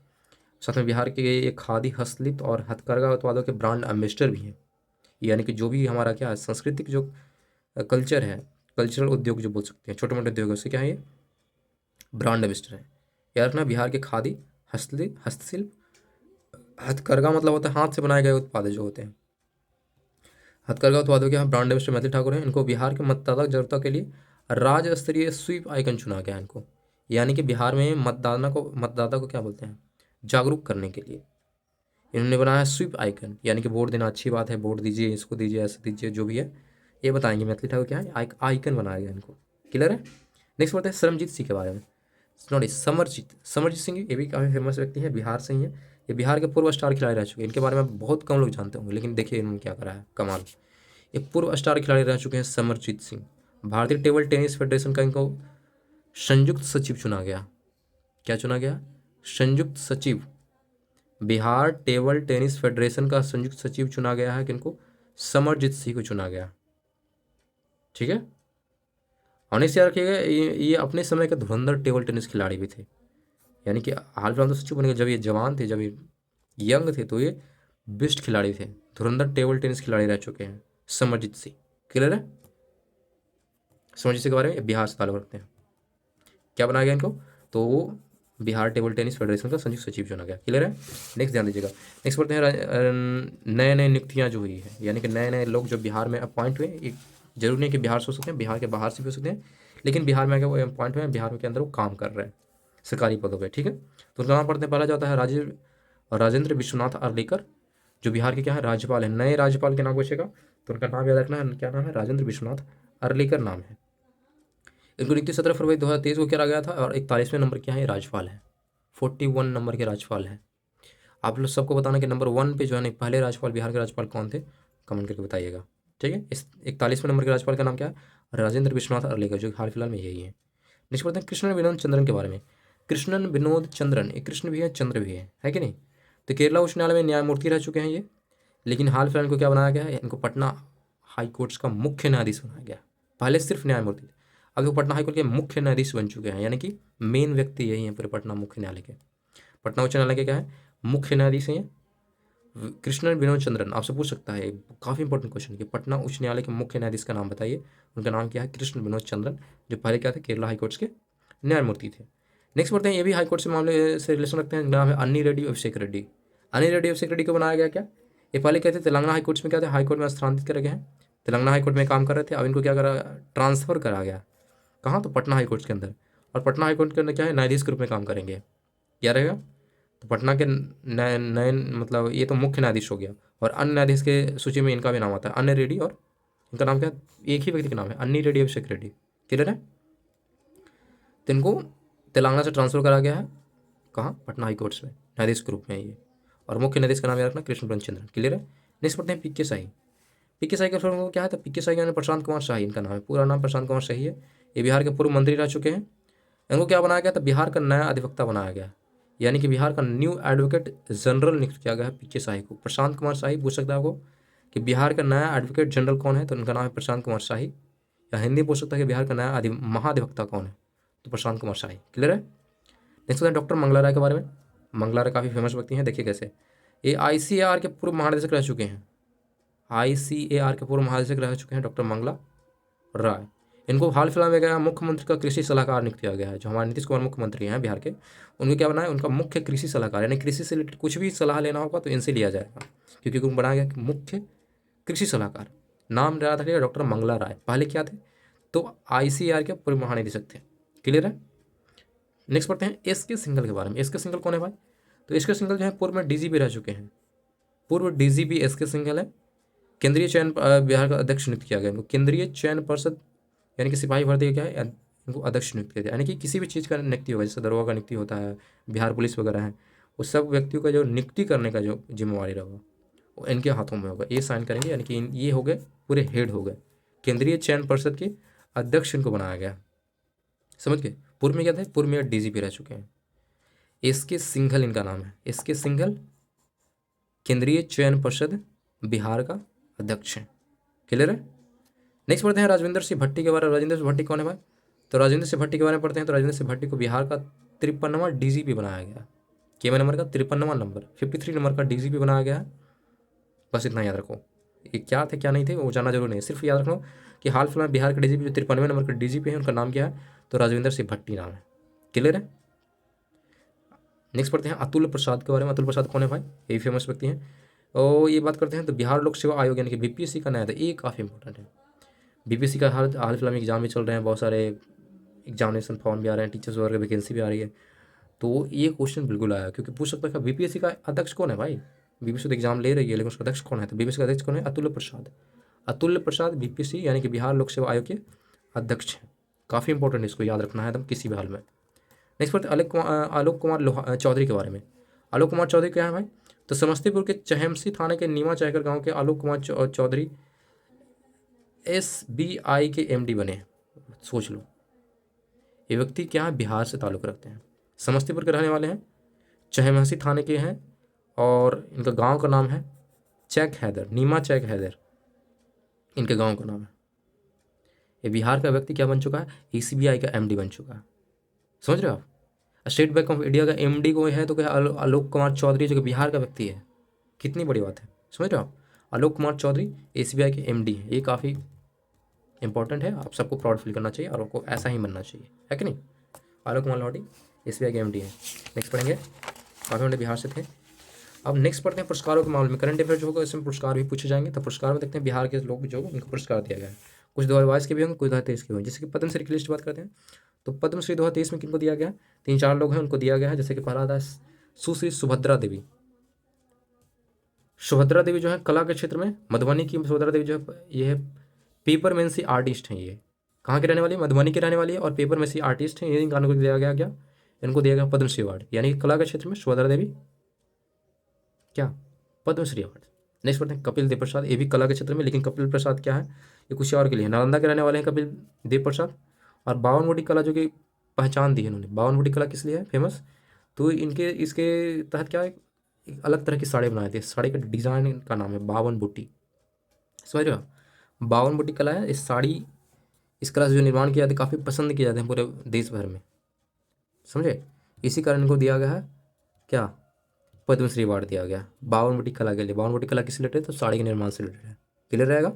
[SPEAKER 1] साथ में बिहार के एक खादी हस्तशिल्प और हथकरघा उत्पादों के ब्रांड एम्बेसडर भी हैं। यानी कि जो भी हमारा क्या है सांस्कृतिक जो कल्चर है, कल्चरल उद्योग जो बोल सकते हैं, छोटे मोटे उद्योग है, उससे क्या है, ये ब्रांड एम्बेसडर है। याद रखना, बिहार के खादी हस्तशिल्प, हथकरघा मतलब होता है हाथ से बनाए गए उत्पाद जो होते हैं, हथकरघा उत्पादों के यहाँ ब्रांड एम्बेसडर मैथिली ठाकुर हैं। इनको बिहार के मतदाता जरूरतों के लिए राज्य स्तरीय स्वीप आइकन चुना गया है इनको, यानी कि बिहार में मतदाता को क्या बोलते हैं, जागरूक करने के लिए इन्होंने बनाया स्वीप आइकन। यानी कि वोट देना अच्छी बात है, वोट दीजिए, इसको दीजिए, ऐसे दीजिए, जो भी है ये बताएंगे। मैथिली ठाकुर क्या है, आइकन बनाया गया इनको, क्लियर है। नेक्स्ट बढ़ते हैं सरमजीत सिंह के बारे में। नोटिस समरजीत सिंह ये भी काफ़ी फेमस व्यक्ति है, बिहार से ही है। ये बिहार के पूर्व स्टार खिलाड़ी रह चुके हैं, इनके बारे में बहुत कम लोग जानते होंगे, लेकिन देखिए इन्होंने क्या करा है, कमाल। ये पूर्व स्टार खिलाड़ी रह चुके हैं समरजीत सिंह। भारतीय टेबल टेनिस फेडरेशन का इनको संयुक्त सचिव चुना गया। क्या चुना गया, संयुक्त सचिव। बिहार टेबल टेनिस फेडरेशन का संयुक्त सचिव चुना गया है किनको, समरजीत सिंह को चुना गया, ठीक है। और याद रखिएगा ये अपने समय के धुरंधर टेबल टेनिस खिलाड़ी भी थे, यानी कि हाल फिलहाल तो सचिव बने, जब ये जवान थे, जब ये यंग थे, तो ये बेस्ट खिलाड़ी थे, धुरंधर टेबल टेनिस खिलाड़ी रह चुके हैं समरजीत सिंह, क्लियर है। समरजीत सिंह के बारे में बिहार से ताल्लुक रखते हैं। क्या बनाया गया इनको, तो बिहार टेबल टेनिस फेडरेशन का संयुक्त सचिव चुना गया, क्लियर है। नेक्स्ट ध्यान दीजिएगा। नेक्स्ट बढ़ते हैं नए नए नियुक्तियाँ जो हुई है, यानी कि नए नए लोग जो बिहार में अपॉइंट हुए। एक जरूरी नहीं कि बिहार से हो सकते हैं, बिहार के बाहर से भी हो सकते हैं, लेकिन बिहार में अगर वो अपॉइंट हुए हैं, बिहार के अंदर वो काम कर रहे हैं सरकारी पदों पर, ठीक है। तो उनका नाम पढ़ते हैं, पहला जाता है राजेंद्र विश्वनाथ अर्लेकर, जो बिहार के क्या है, राज्यपाल है। नए राज्यपाल के नाम पूछेगा तो उनका नाम याद रखना है, क्या नाम है, राजेंद्र विश्वनाथ अर्लेकर नाम है। इनको नियुक्ति 17 फरवरी 2023 को किया गया था और 41वें नंबर क्या है, राज्यपाल है, 41 नंबर के राज्यपाल हैं। आप लोग सबको बताना कि नंबर 1 पे जो है ना पहले राज्यपाल बिहार के राज्यपाल कौन थे, कमेंट करके बताइएगा, ठीक है। इस 41वें नंबर के राज्यपाल का नाम क्या है, राजेंद्र विश्वनाथ अर्लेकर, जो हाल फिलहाल में यही है। नेक्स्ट बढ़ते हैं कृष्णन विनोद चंद्रन के बारे में। कृष्णन विनोद चंद्रन, ये कृष्ण भी है चंद्र भी है कि नहीं। तो केरला उच्च न्यायालय में न्यायमूर्ति रह चुके हैं ये, लेकिन हाल फिलहाल इनको क्या बनाया गया है, इनको पटना हाई कोर्ट का मुख्य न्यायाधीश बनाया गया। पहले सिर्फ न्यायमूर्ति, अब वो पटना हाई कोर्ट के मुख्य न्यायाधीश बन चुके हैं, यानी कि मेन व्यक्ति यही है पूरे पटना मुख्य न्यायालय के। पटना उच्च न्यायालय के क्या है, मुख्य न्यायाधीश हैं कृष्णन विनोद चंद्रन। आपसे पूछ सकता है, काफ़ी इंपॉर्टेंट क्वेश्चन, कि पटना उच्च न्यायालय के मुख्य न्यायाधीश का नाम बताइए। उनका नाम क्या है, कृष्ण विनोद चंद्रन, जो पहले क्या थे, केरला हाई कोर्ट के न्यायमूर्ति थे। नेक्स्ट बढ़ते हैं, ये भी हाईकोर्ट से मामले से रिलेशन रखते हैं। नाम है अन्नी रेड्डी अभिषेक रेड्डी। अन्नी रेड्डी अभिषेक रेड्डी को बनाया गया क्या, ये पहले कहते तेलंगाना हाईकोर्ट में क्या थे, हाईकोर्ट में स्थानांतरित करे गए हैं, तेलंगाना हाईकोर्ट में काम कर रहे थे, अब इनको क्या करा, ट्रांसफर करा गया कहाँ, तो पटना हाईकोर्ट के अंदर। और पटना हाईकोर्ट के अंदर क्या है, न्यायाधीश के रूप में काम करेंगे। क्या रहेगा, तो पटना के नए नए मतलब ये तो मुख्य न्यायाधीश हो गया, और अन्य न्यायाधीश के सूची में इनका भी नाम आता है, अन्य रेड्डी, और इनका नाम क्या, एक ही व्यक्ति का नाम है, अन्नी रेड्डी अभिषेक रेड्डी। क्लियर है, तो इनको तेलंगाना से ट्रांसफर करा गया है कहाँ, पटना हाई कोर्ट्स में न्यायाधीश के रूप में ये, और मुख्य न्यायाधीश का नाम याद रखना कृष्ण प्रेमचंद्र। क्लियर है। नेक्स्ट पढ़ते हैं पीके साई। पीके साई का फॉर्म क्या है, तो पीके साई यानी प्रशांत कुमार शाही इनका नाम है, पूरा नाम प्रशांत कुमार शाही है। ये बिहार के पूर्व मंत्री रह चुके हैं। इनको क्या बनाया गया, तो बिहार का नया अधिवक्ता बनाया गया, यानी कि बिहार का न्यू एडवोकेट जनरल नियुक्त किया गया है पीके साही को। प्रशांत कुमार शाही पूछ सकता है आपको कि बिहार का नया एडवोकेट जनरल कौन है, तो उनका नाम है प्रशांत कुमार शाही। या हिंदी पूछ सकता है कि बिहार का नया महाधिवक्ता कौन है, तो प्रशांत कुमार शाही। क्लियर है। नेक्स्ट है डॉक्टर मंगला राय के बारे में। मंगला राय काफ़ी फेमस व्यक्ति हैं, देखिए कैसे, ये ICAR के पूर्व महानिदेशक रह चुके हैं, ICAR के पूर्व महानिदेशक रह चुके हैं डॉक्टर मंगला राय। इनको हाल फिलहाल में गया मुख्यमंत्री का कृषि सलाहकार नियुक्त किया गया है, जो हमारे नीतीश कुमार मुख्यमंत्री हैं बिहार के, उनको क्या बनाया, उनका मुख्य कृषि सलाहकार, यानी कृषि से रिलेटेड कुछ भी सलाह लेना होगा तो इनसे लिया जाएगा, क्योंकि उनको बनाया गया मुख्य कृषि सलाहकार। नाम याद रखिएगा डॉक्टर मंगला राय, पहले क्या थे, तो ICAR के पूर्व महानिदेशक थे। क्लियर है। नेक्स्ट पढ़ते हैं SK सिंघल के बारे में। SK सिंघल कौन है भाई, तो SK सिंघल जो है पूर्व में DGP रह चुके हैं, पूर्व DGP SK सिंघल है। केंद्रीय चयन बिहार का अध्यक्ष नियुक्त किया गया इनको, केंद्रीय चयन पर्षद यानी कि सिपाही भर्ती का क्या है, इनको अध्यक्ष नियुक्त किया गया, यानी कि किसी भी चीज़ का नियुक्ति होगा, जैसे दरोगा का नियुक्ति होता है, बिहार पुलिस वगैरह है, उस सब व्यक्तियों का जो नियुक्ति करने का जो जिम्मेवारी रहेगा वो इनके हाथों में होगा, ये साइन करेंगे, यानी कि ये हो गए पूरे हेड हो गए। केंद्रीय चयन परिषद के अध्यक्ष इनको बनाया गया, समझ गए। पूर्व में क्या थे, पूर्व में DGP रह चुके हैं। SK सिंघल इनका नाम है, SK सिंघल केंद्रीय चयन परिषद बिहार का अध्यक्ष है। क्लियर है। नेक्स्ट पढ़ते हैं राजविंदर सिंह भट्टी के बारे में। राजेंद्र सिंह भट्टी कौन है भाई, तो राजेंद्र सिंह भट्टी के बारे में पढ़ते हैं। तो राजेंद्र सिंह भट्टी को बिहार का 53वां DGP बनाया गया, के नंबर का 53वां नंबर 53 नंबर का DGP बनाया गया है। बस इतना याद रखो, ये क्या थे क्या नहीं थे वो जानना जरूर नहीं, सिर्फ याद रखो कि हाल फिलहाल बिहार के DGP जो 53वें नंबर का DGP है उनका नाम क्या है, तो राजविंदर सिंह भट्टी नाम है। क्लियर है। नेक्स्ट पढ़ते हैं अतुल प्रसाद के बारे में। अतुल प्रसाद कौन है भाई, ये फेमस व्यक्ति हैं। और ये बात करते हैं तो बिहार लोक सेवा आयोग यानी कि BPSC का नया था, ये काफ़ी इंपॉर्टेंट है। BPSC का हाल फिलहाल में एग्जाम भी चल रहे हैं, बहुत सारे एग्जामिनेशन फॉर्म भी आ रहे हैं, टीचर्स वगैरह की वैकेंसी भी आ रही है, तो ये क्वेश्चन बिल्कुल आया, क्योंकि पूछ सकता है BPSC का अध्यक्ष कौन है भाई, BPSC तो एग्जाम ले रही है लेकिन उसका अध्यक्ष कौन है, तो BPSC का अध्यक्ष कौन है, अतुल प्रसाद। अतुल प्रसाद BPSC यानी कि बिहार लोक सेवा आयोग के अध्यक्ष हैं। काफ़ी इंपॉर्टेंट, इसको याद रखना है एकदम किसी भी हाल में। नेक्स्ट बात आलोक कुमार चौधरी के बारे में। आलोक कुमार चौधरी क्या है भाई, तो समस्तीपुर के चहमसी थाने के नीमा चायकर गांव के आलोक कुमार चौधरी SBI के MD बने। सोच लो, ये व्यक्ति क्या है, बिहार से ताल्लुक़ रखते हैं, समस्तीपुर के रहने वाले हैं, चहमसी थाने के हैं, और इनका गांव का नाम है चैक हैदर, नीमा चैक हैदर इनके गांव का नाम है। ये बिहार का व्यक्ति क्या बन चुका है, SBI का MD बन चुका है। समझ रहे हो आप, स्टेट बैंक ऑफ इंडिया का MD को है तो क्या आलोक कुमार चौधरी जो कि बिहार का व्यक्ति है, कितनी बड़ी बात है। समझ रहे हो आप, आलोक कुमार चौधरी SBI के MD हैं, ये काफ़ी इंपॉर्टेंट है, आप सबको प्राउड फील करना चाहिए और आपको ऐसा ही बनना चाहिए, है कि नहीं। आलोक कुमार चौधरी SBI के MD हैं। नेक्स्ट पढ़ेंगे, काफ़ी बड़े बिहार से थे। अब नेक्स्ट पढ़ते हैं पुरस्कारों के मामले में। करंट अफेयर जो होगा इसमें पुरस्कार भी पूछे जाएंगे, तो पुरस्कार में देखते हैं बिहार के लोग जो उनको पुरस्कार दिया गया है, कुछ 2022 के भी होंगे, कुछ 2023 के होंगे। जैसे कि पद्मश्री की लिस्ट बात करते हैं, तो पद्मश्री 2023 में किनको दिया गया, 3-4 लोग हैं उनको दिया गया है। जैसे कि पहला था सुश्री सुभद्रा देवी। सुभद्रा देवी जो है कला के क्षेत्र में, मधुबनी की सुभद्रा देवी जो है ये है पेपरमेंसी आर्टिस्ट हैं। ये कहाँ के रहने वाली है, मधुबनी के रहने वाली है, और पेपरमेंसी आर्टिस्ट हैं। ये इन गानों को दिया गया क्या, इनको दिया गया पद्मश्री अवार्ड, यानी कि कला के क्षेत्र में सुभद्रा देवी क्या, पद्मश्री अवार्ड। नेक्स्ट पढ़ते हैं कपिल देव प्रसाद, ये भी कला के क्षेत्र में, लेकिन कपिल प्रसाद क्या है, ये कुछ और के लिए, नालंदा के रहने वाले हैं कपिल देव प्रसाद। और 52 कला जो कि पहचान दी है इन्होंने, 52 कला किस लिए है फेमस, तो इनके इसके तहत क्या है, एक अलग तरह की साड़ी बनाए थे, साड़ी का डिज़ाइन का नाम है 52 समझ रहे हो, 52 कला है। इस साड़ी, इस कला से जो निर्माण किया जाता है काफ़ी पसंद किए जाते हैं पूरे देश भर में, समझे। इसी कारण इनको दिया गया है क्या, पद्मश्री अवार्ड दिया गया 52 कला के लिए। 52 कला किस रिलेटेड, तो साड़ी के निर्माण से रिलेटेड है। क्लियर रहेगा,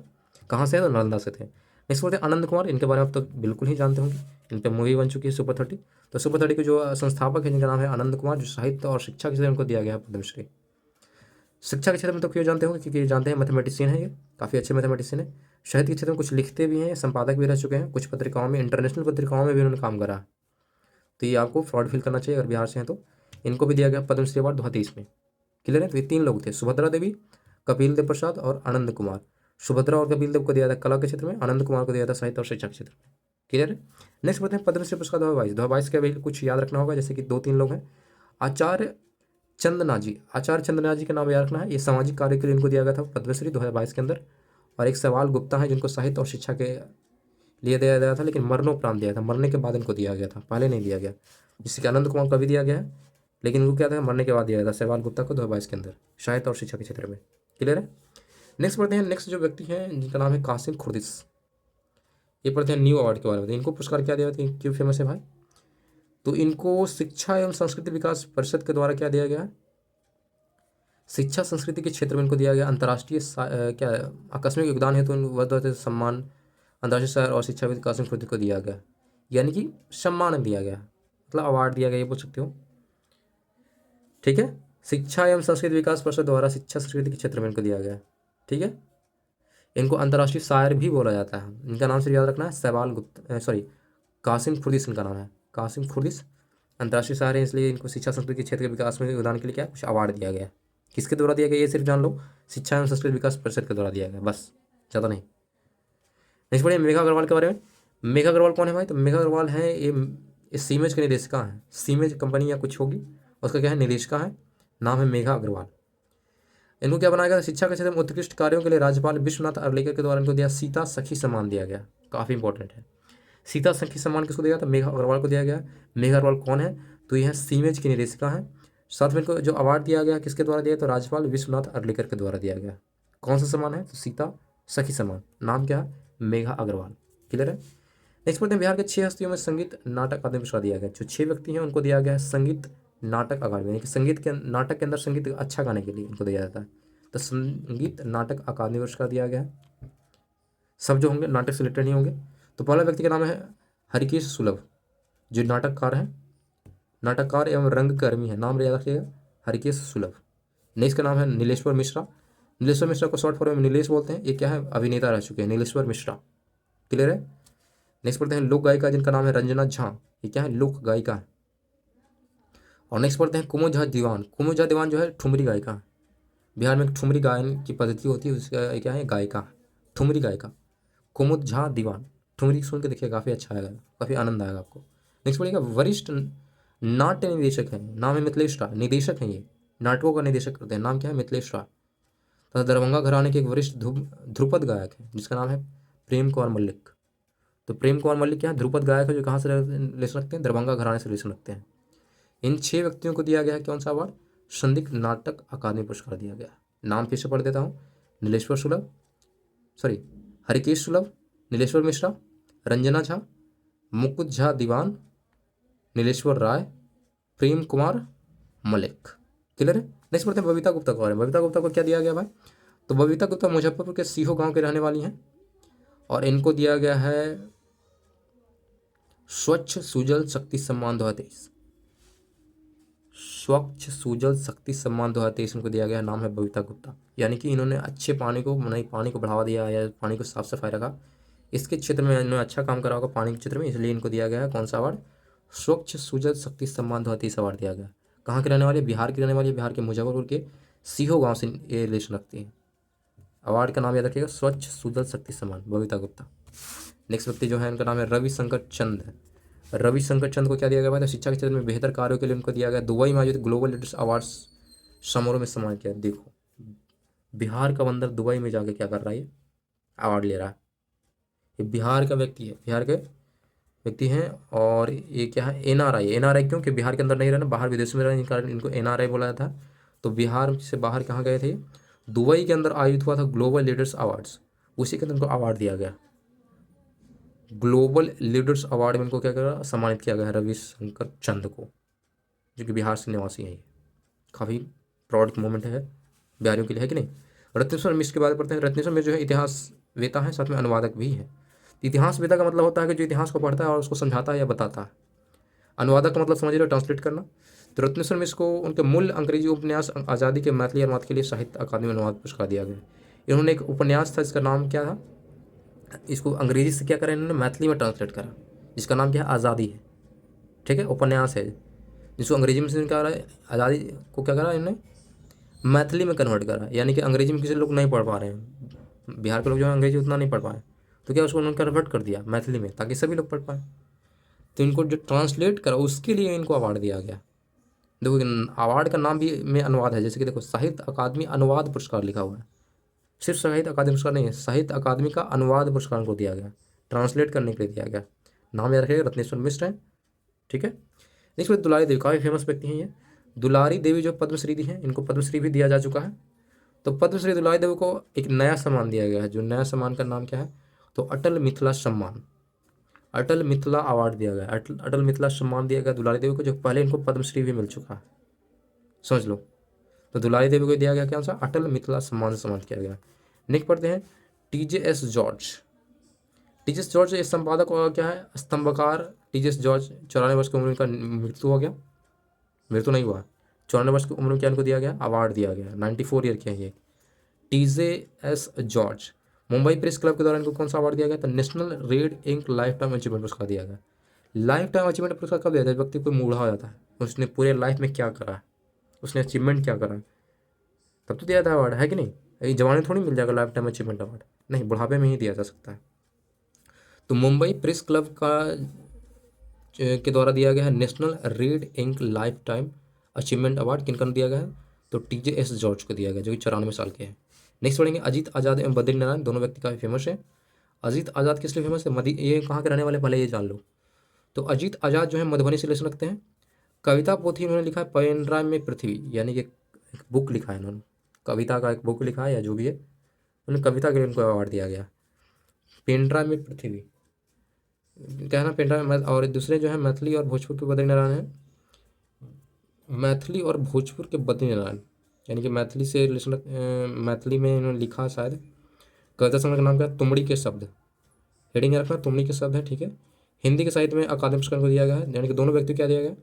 [SPEAKER 1] कहाँ से है, तो नालंदा से थे। नेक्स्ट बोलते हैं आनंद कुमार, इनके बारे में आप तो बिल्कुल ही जानते होंगे, इन पर मूवी बन चुकी है सुपर 30। तो सुपर 30 के जो संस्थापक हैं जिनका नाम है आनंद कुमार, जो साहित्य और शिक्षा के क्षेत्र में उनको दिया गया है पद्मश्री। शिक्षा के क्षेत्र में तो क्यों जानते हो, क्योंकि जानते हैं मैथमेटिशियन है, ये काफ़ी अच्छे मैथमेटिशियन है। साहित्य के क्षेत्र में कुछ लिखते भी हैं, संपादक भी रह चुके हैं, कुछ पत्रिकाओं में, इंटरनेशनल पत्रिकाओं में भी उन्होंने काम करा है। तो ये आपको फ्रॉड फील करना चाहिए अगर बिहार से हैं तो। इनको भी दिया गया पद्मश्री अवार्ड 2023 में। क्लियर है। तो ये 3 लोग थे, सुभद्रा देवी, कपिल देव प्रसाद और आनंद कुमार। सुभद्रा और कपिल देव को दिया था कला के क्षेत्र में, आनंद कुमार को दिया था साहित्य और शिक्षा के क्षेत्र में। क्लियर है। नेक्स्ट बढ़ते हैं पद्मश्री पुरस्कार 2022 के भी कुछ याद रखना होगा, जैसे कि 2-3 लोग हैं। आचार्य चंदनाजी, आचार्य चंदनाजी का नाम याद रखना है, ये सामाजिक कार्य के लिए इनको दिया गया था पद्मश्री 2022 के अंदर। और एक सवाल गुप्ता है जिनको साहित्य और शिक्षा के लिए दिया गया था, लेकिन मरणोपरांत दिया था, मरने के बाद इनको दिया गया था, पहले नहीं दिया गया। जिससे कि आनंद कुमार को भी दिया गया है, लेकिन इनको क्या था, मरने के बाद दिया गया था सवाल गुप्ता को 2022 के अंदर साहित्य और शिक्षा के क्षेत्र में। क्लियर है। नेक्स्ट पढ़ते हैं, नेक्स्ट जो व्यक्ति हैं जिनका नाम है कासिम खुर्दिस। ये पढ़ते हैं न्यू अवार्ड के बारे में। इनको पुरस्कार क्या दिया था, क्यों फेमस है भाई, तो इनको शिक्षा एवं संस्कृति विकास परिषद के द्वारा क्या दिया गया है, शिक्षा संस्कृति के क्षेत्र में इनको दिया गया अंतर्राष्ट्रीय क्या आकस्मिक योगदान है, तो सम्मान अंतर्राष्ट्रीय शहर और शिक्षा कासिम खुर्दिस को दिया गया, यानी कि सम्मान दिया गया, मतलब अवार्ड दिया गया, ये बोल सकते हो। ठीक है। शिक्षा एवं संस्कृति विकास परिषद द्वारा शिक्षा संस्कृति के क्षेत्र में इनको दिया गया। ठीक है। इनको अंतर्राष्ट्रीय शायर भी बोला जाता है। इनका नाम से याद रखना है, सवाल गुप्ता, सॉरी कासिम खुर्दिस इनका नाम है, कासिम खुर्दिस अंतर्राष्ट्रीय शायर है, इसलिए इनको शिक्षा संस्कृति के क्षेत्र के विकास में योगदान के लिए क्या कुछ अवार्ड दिया गया। किसके द्वारा दिया गया ये सिर्फ जान लो, शिक्षा एवं संस्कृति विकास परिषद के द्वारा दिया गया, बस, ज़्यादा नहीं। नेक्स्ट बढ़िए मेघा अग्रवाल के बारे में। मेघा अग्रवाल कौन है भाई, तो मेघा अग्रवाल है ये सीमेज के निदेशिका है, सीमेज कंपनी या कुछ होगी, उसका क्या है निदेशिका है, नाम है मेघा अग्रवाल। इनको क्या बनाया गया, शिक्षा के क्षेत्र में उत्कृष्ट कार्यों के लिए राज्यपाल विश्वनाथ अर्लेकर के द्वारा इनको दिया सीता सखी सम्मान दिया गया, काफ़ी इंपॉर्टेंट है। सीता सखी सम्मान किसको दिया था, मेघा अग्रवाल को दिया गया। मेघा अग्रवाल कौन है, तो यह सीमेज की निदेशिका है। साथ में इनको जो अवार्ड दिया गया किसके द्वारा दिया, तो राज्यपाल विश्वनाथ अर्लेकर के द्वारा दिया गया। कौन सा सम्मान है, तो सीता सखी सम्मान, नाम क्या है, मेघा अग्रवाल। क्लियर है। नेक्स्ट पढ़ते हैं, बिहार के 6 हस्तियों में संगीत नाटक अकादमी पुरस्कार दिया गया। जो 6 व्यक्ति हैं उनको दिया गया है संगीत नाटक अकादमी, यानी कि संगीत के नाटक के अंदर संगीत अच्छा गाने के लिए इनको दिया जाता है, तो संगीत नाटक अकादमी पुरस्कार दिया गया है। सब जो होंगे नाटक से रिलेटेड नहीं होंगे। तो पहला व्यक्ति का नाम है हरिकेश सुलभ, जो नाटककार हैं, नाटककार एवं रंगकर्मी है, नाम याद रखिएगा, हरिकेश सुलभ। नेक्स्ट का नाम है नीलेश्वर मिश्रा। नीलेश्वर मिश्रा को शॉर्ट फॉर्म में नीलेश बोलते हैं, ये क्या है अभिनेता रह चुके हैं, नीलेश्वर मिश्रा। क्लियर है। नेक्स्ट पढ़ते हैं लोक गायिका जिनका नाम है रंजना झा, ये क्या है लोक गायिका है। और नेक्स्ट पढ़ते हैं कुमुद झा दीवान। कुमुद झा दीवान जो है ठुमरी गायिका है। बिहार में ठुमरी गायन की पद्धति होती है, उसका क्या है गायिका, ठुमरी गायिका कुमुद झा दीवान। ठुमरी सुन के देखिए काफ़ी अच्छा आएगा, काफ़ी आनंद आएगा आपको। नेक्स्ट पढ़िएगा वरिष्ठ नाट्य निदेशक है, नाम है मिथिलेश राय, निदेशक हैं ये, नाटकों का निदेशक करते हैं, नाम क्या है मिथिलेश राय। तथा दरभंगा घराने के एक वरिष्ठ ध्रुपद गायक है जिसका नाम है प्रेम कुमार मल्लिक। तो प्रेम कुमार मल्लिक क्या है ध्रुपद गायक है, जो कहाँ से रिलेशन रखते हैं, दरभंगा घराने से रिलेशन रखते हैं। इन 6 व्यक्तियों को दिया गया है कौन सा अवार्ड, संदिग्ध नाटक अकादमी पुरस्कार दिया गया। नाम फिर से पढ़ देता हूँ, नीलेश्वर सुलभ, सॉरी हरिकेश सुलभ, नीलेश्वर मिश्रा, रंजना झा, मुकुद झा दीवान, नीलेश्वर राय, प्रेम कुमार मलिक। क्लियर है। नेक्स्ट पढ़ते हैं बबीता गुप्ता के बारे में। बबीता गुप्ता को क्या दिया गया भाई, तो बबीता गुप्ता मुजफ्फरपुर के सीहो गांव के रहने वाली हैं, और इनको दिया गया है स्वच्छ सुजल शक्ति सम्मान 2023। स्वच्छ सुजल शक्ति सम्मान 2023 इनको दिया गया, नाम है बबीता गुप्ता। यानी कि इन्होंने अच्छे पानी को बढ़ावा दिया या पानी को साफ सफाई रखा, इसके क्षेत्र में इन्होंने अच्छा काम करा होगा पानी के क्षेत्र में, इसलिए इनको दिया गया है कौन सा अवार्ड, स्वच्छ सुजल शक्ति सम्मान 2023 अवार्ड दिया गया। कहाँ के रहने वाले, बिहार के रहने वाले, बिहार के मुजफ्फरपुर के सीहो गांव से ये रिलेशन रखती है। अवार्ड का नाम याद रखिएगा स्वच्छ सुजल शक्ति सम्मान, बबीता गुप्ता। नेक्स्ट व्यक्ति जो है इनका नाम है रविशंकर चंद। रविशंकर चंद को क्या दिया गया भाई, तो शिक्षा के क्षेत्र में बेहतर कार्यों के लिए उनको दिया गया दुबई में आयोजित ग्लोबल लीडर्स अवार्ड्स समारोह में सम्मान किया। देखो बिहार का बंदर दुबई में जाके क्या कर रहा है, ये अवार्ड ले रहा है। ये बिहार का व्यक्ति है, बिहार के व्यक्ति हैं, और ये क्या है एनआरआई। एनआरआई क्यों, कि बिहार के अंदर नहीं रहना, बाहर विदेश में रहने के कारण इनको एनआरआई बोला जाता है। तो बिहार से बाहर कहाँ गए थे, दुबई के अंदर आयोजित हुआ था ग्लोबल लीडर्स अवार्ड्स, उसी के अंदर उनको अवार्ड दिया गया। ग्लोबल लीडर्स अवार्ड में इनको क्या करा, सम्मानित किया गया है रविशंकर चंद को, जो कि बिहार से निवासी हैं। ये काफ़ी प्राउड मोमेंट है बिहारियों के लिए, है कि नहीं। रत्नेश्वर मिश्र के बारे में पढ़ते हैं। रत्नेश्वर मिश्र जो है इतिहास वेता है, साथ में अनुवादक भी है। इतिहास वेता का मतलब होता है कि जो इतिहास को पढ़ता है और उसको समझाता है या बताता है। अनुवादक का मतलब समझ रहे हो, ट्रांसलेट करना। तो रत्नेश्वर मिश्र को उनके मूल अंग्रेजी उपन्यास आज़ादी के मैथिली अनुवाद के लिए साहित्य अकादमी अनुवाद पुरस्कार दिया गया। इन्होंने एक उपन्यास था जिसका नाम क्या था, इसको अंग्रेजी से क्या करा इन्होंने, मैथिली में ट्रांसलेट करा, जिसका नाम क्या है, आज़ादी है। ठीक है, उपन्यास है जिसको अंग्रेजी में से क्या करा, आज़ादी को क्या करा इन्होंने मैथिली में कन्वर्ट करा। यानी कि अंग्रेजी में किसी लोग नहीं पढ़ पा रहे हैं, बिहार के लोग जो है अंग्रेजी उतना नहीं पढ़ पाए, तो क्या उसको उन्होंने कन्वर्ट कर दिया मैथिली में ताकि सभी लोग पढ़ पाए। तो इनको जो ट्रांसलेट करा उसके लिए इनको अवार्ड दिया गया। देखो अवार्ड का नाम भी में अनुवाद है, जैसे कि देखो साहित्य अकादमी अनुवाद पुरस्कार लिखा हुआ है, सिर्फ साहित्य अकादमी पुरस्कार नहीं है, साहित्य अकादमी का अनुवाद पुरस्कार को दिया गया, ट्रांसलेट करने के लिए दिया गया। नाम याद रखिएगा, रत्नेश्वर मिश्र हैं। ठीक है, नेक्स्ट बात, दुलारी देवी काफ़ी फेमस व्यक्ति हैं ये। दुलारी देवी जो पद्मश्री दी हैं, इनको पद्मश्री भी दिया जा चुका है। तो पद्मश्री दुलारी देवी को एक नया सम्मान दिया गया है, जो नया सम्मान का नाम क्या है, तो अटल मिथिला सम्मान, अटल मिथिला अवार्ड दिया गया, अटल मिथिला सम्मान दिया गया दुलारी देवी को, जो पहले इनको पद्मश्री भी मिल चुका है, समझ लो। तो दुलारी देवी को दिया गया क्या सा, अटल मिथिला सम्मान से सम्मानित किया गया। नेक्स्ट पढ़ते हैं TJS जॉर्ज। TJS जॉर्ज इस संपादक और क्या है, स्तंभकार TJS जॉर्ज, 94 वर्ष की उम्र में इनका मृत्यु हो गया, मृत्यु नहीं हुआ, 94 वर्ष की उम्र में क्या इनको दिया गया, अवार्ड दिया गया, 94 ईयर के हैं ये। TJS George, Mumbai press club के द्वारा इनको कौन सा अवार्ड दिया गया, तो national red ink lifetime achievement पुरस्कार दिया गया। लाइफ टाइम अचीवमेंट पुरस्कार कब दिया जाता है, व्यक्ति कोई बूढ़ा हो जाता है, उसने पूरे लाइफ में क्या करा है, उसने अचीवमेंट क्या करा है, तब तो दिया जाता है अवार्ड, है कि नहीं। ये जवानी थोड़ी मिल जाएगा लाइफ टाइम अचीवमेंट अवार्ड, नहीं, बुढ़ापे में ही दिया जा सकता है। तो मुंबई प्रेस क्लब का के द्वारा दिया गया है national red ink lifetime achievement award, किन दिया गया है, तो TJS जॉर्ज को दिया गया, जो कि 94 साल के हैं। नेक्स्ट पढ़ेंगे अजीत आज़ाद एवं बद्रीनारायण, दोनों व्यक्ति काफ़ी फेमस है। अजीत आज़ाद किस लिए फेमस है, ये कहाँ के रहने वाले, पहले ये जान लो। तो अजीत आज़ाद जो है मधुबनी से रिलेशन रखते हैं। कविता पोथी उन्होंने लिखा है पेनड्राय में पृथ्वी, यानी कि एक बुक लिखा है इन्होंने, कविता का एक बुक लिखा है या जो भी है, उन्हें कविता के लिए उनको अवार्ड दिया गया। पेनड्राय में पृथ्वी क्या है ना, पेनड्राय में, और दूसरे जो है मैथिली और भोजपुर के बद्रीनारायण है, मैथिली और भोजपुर के बद्रीनारायण, यानी कि मैथिली से रिलेशन, मैथिली में इन्होंने लिखा शायद। कविता संग्रह का नाम क्या है, तुमड़ी के शब्द, हेडिंग रखना तुमड़ी के शब्द है। ठीक है, हिंदी के साहित्य में अकादमी पुरस्कार को दिया गया है, यानी कि दोनों व्यक्ति क्या दिया गया,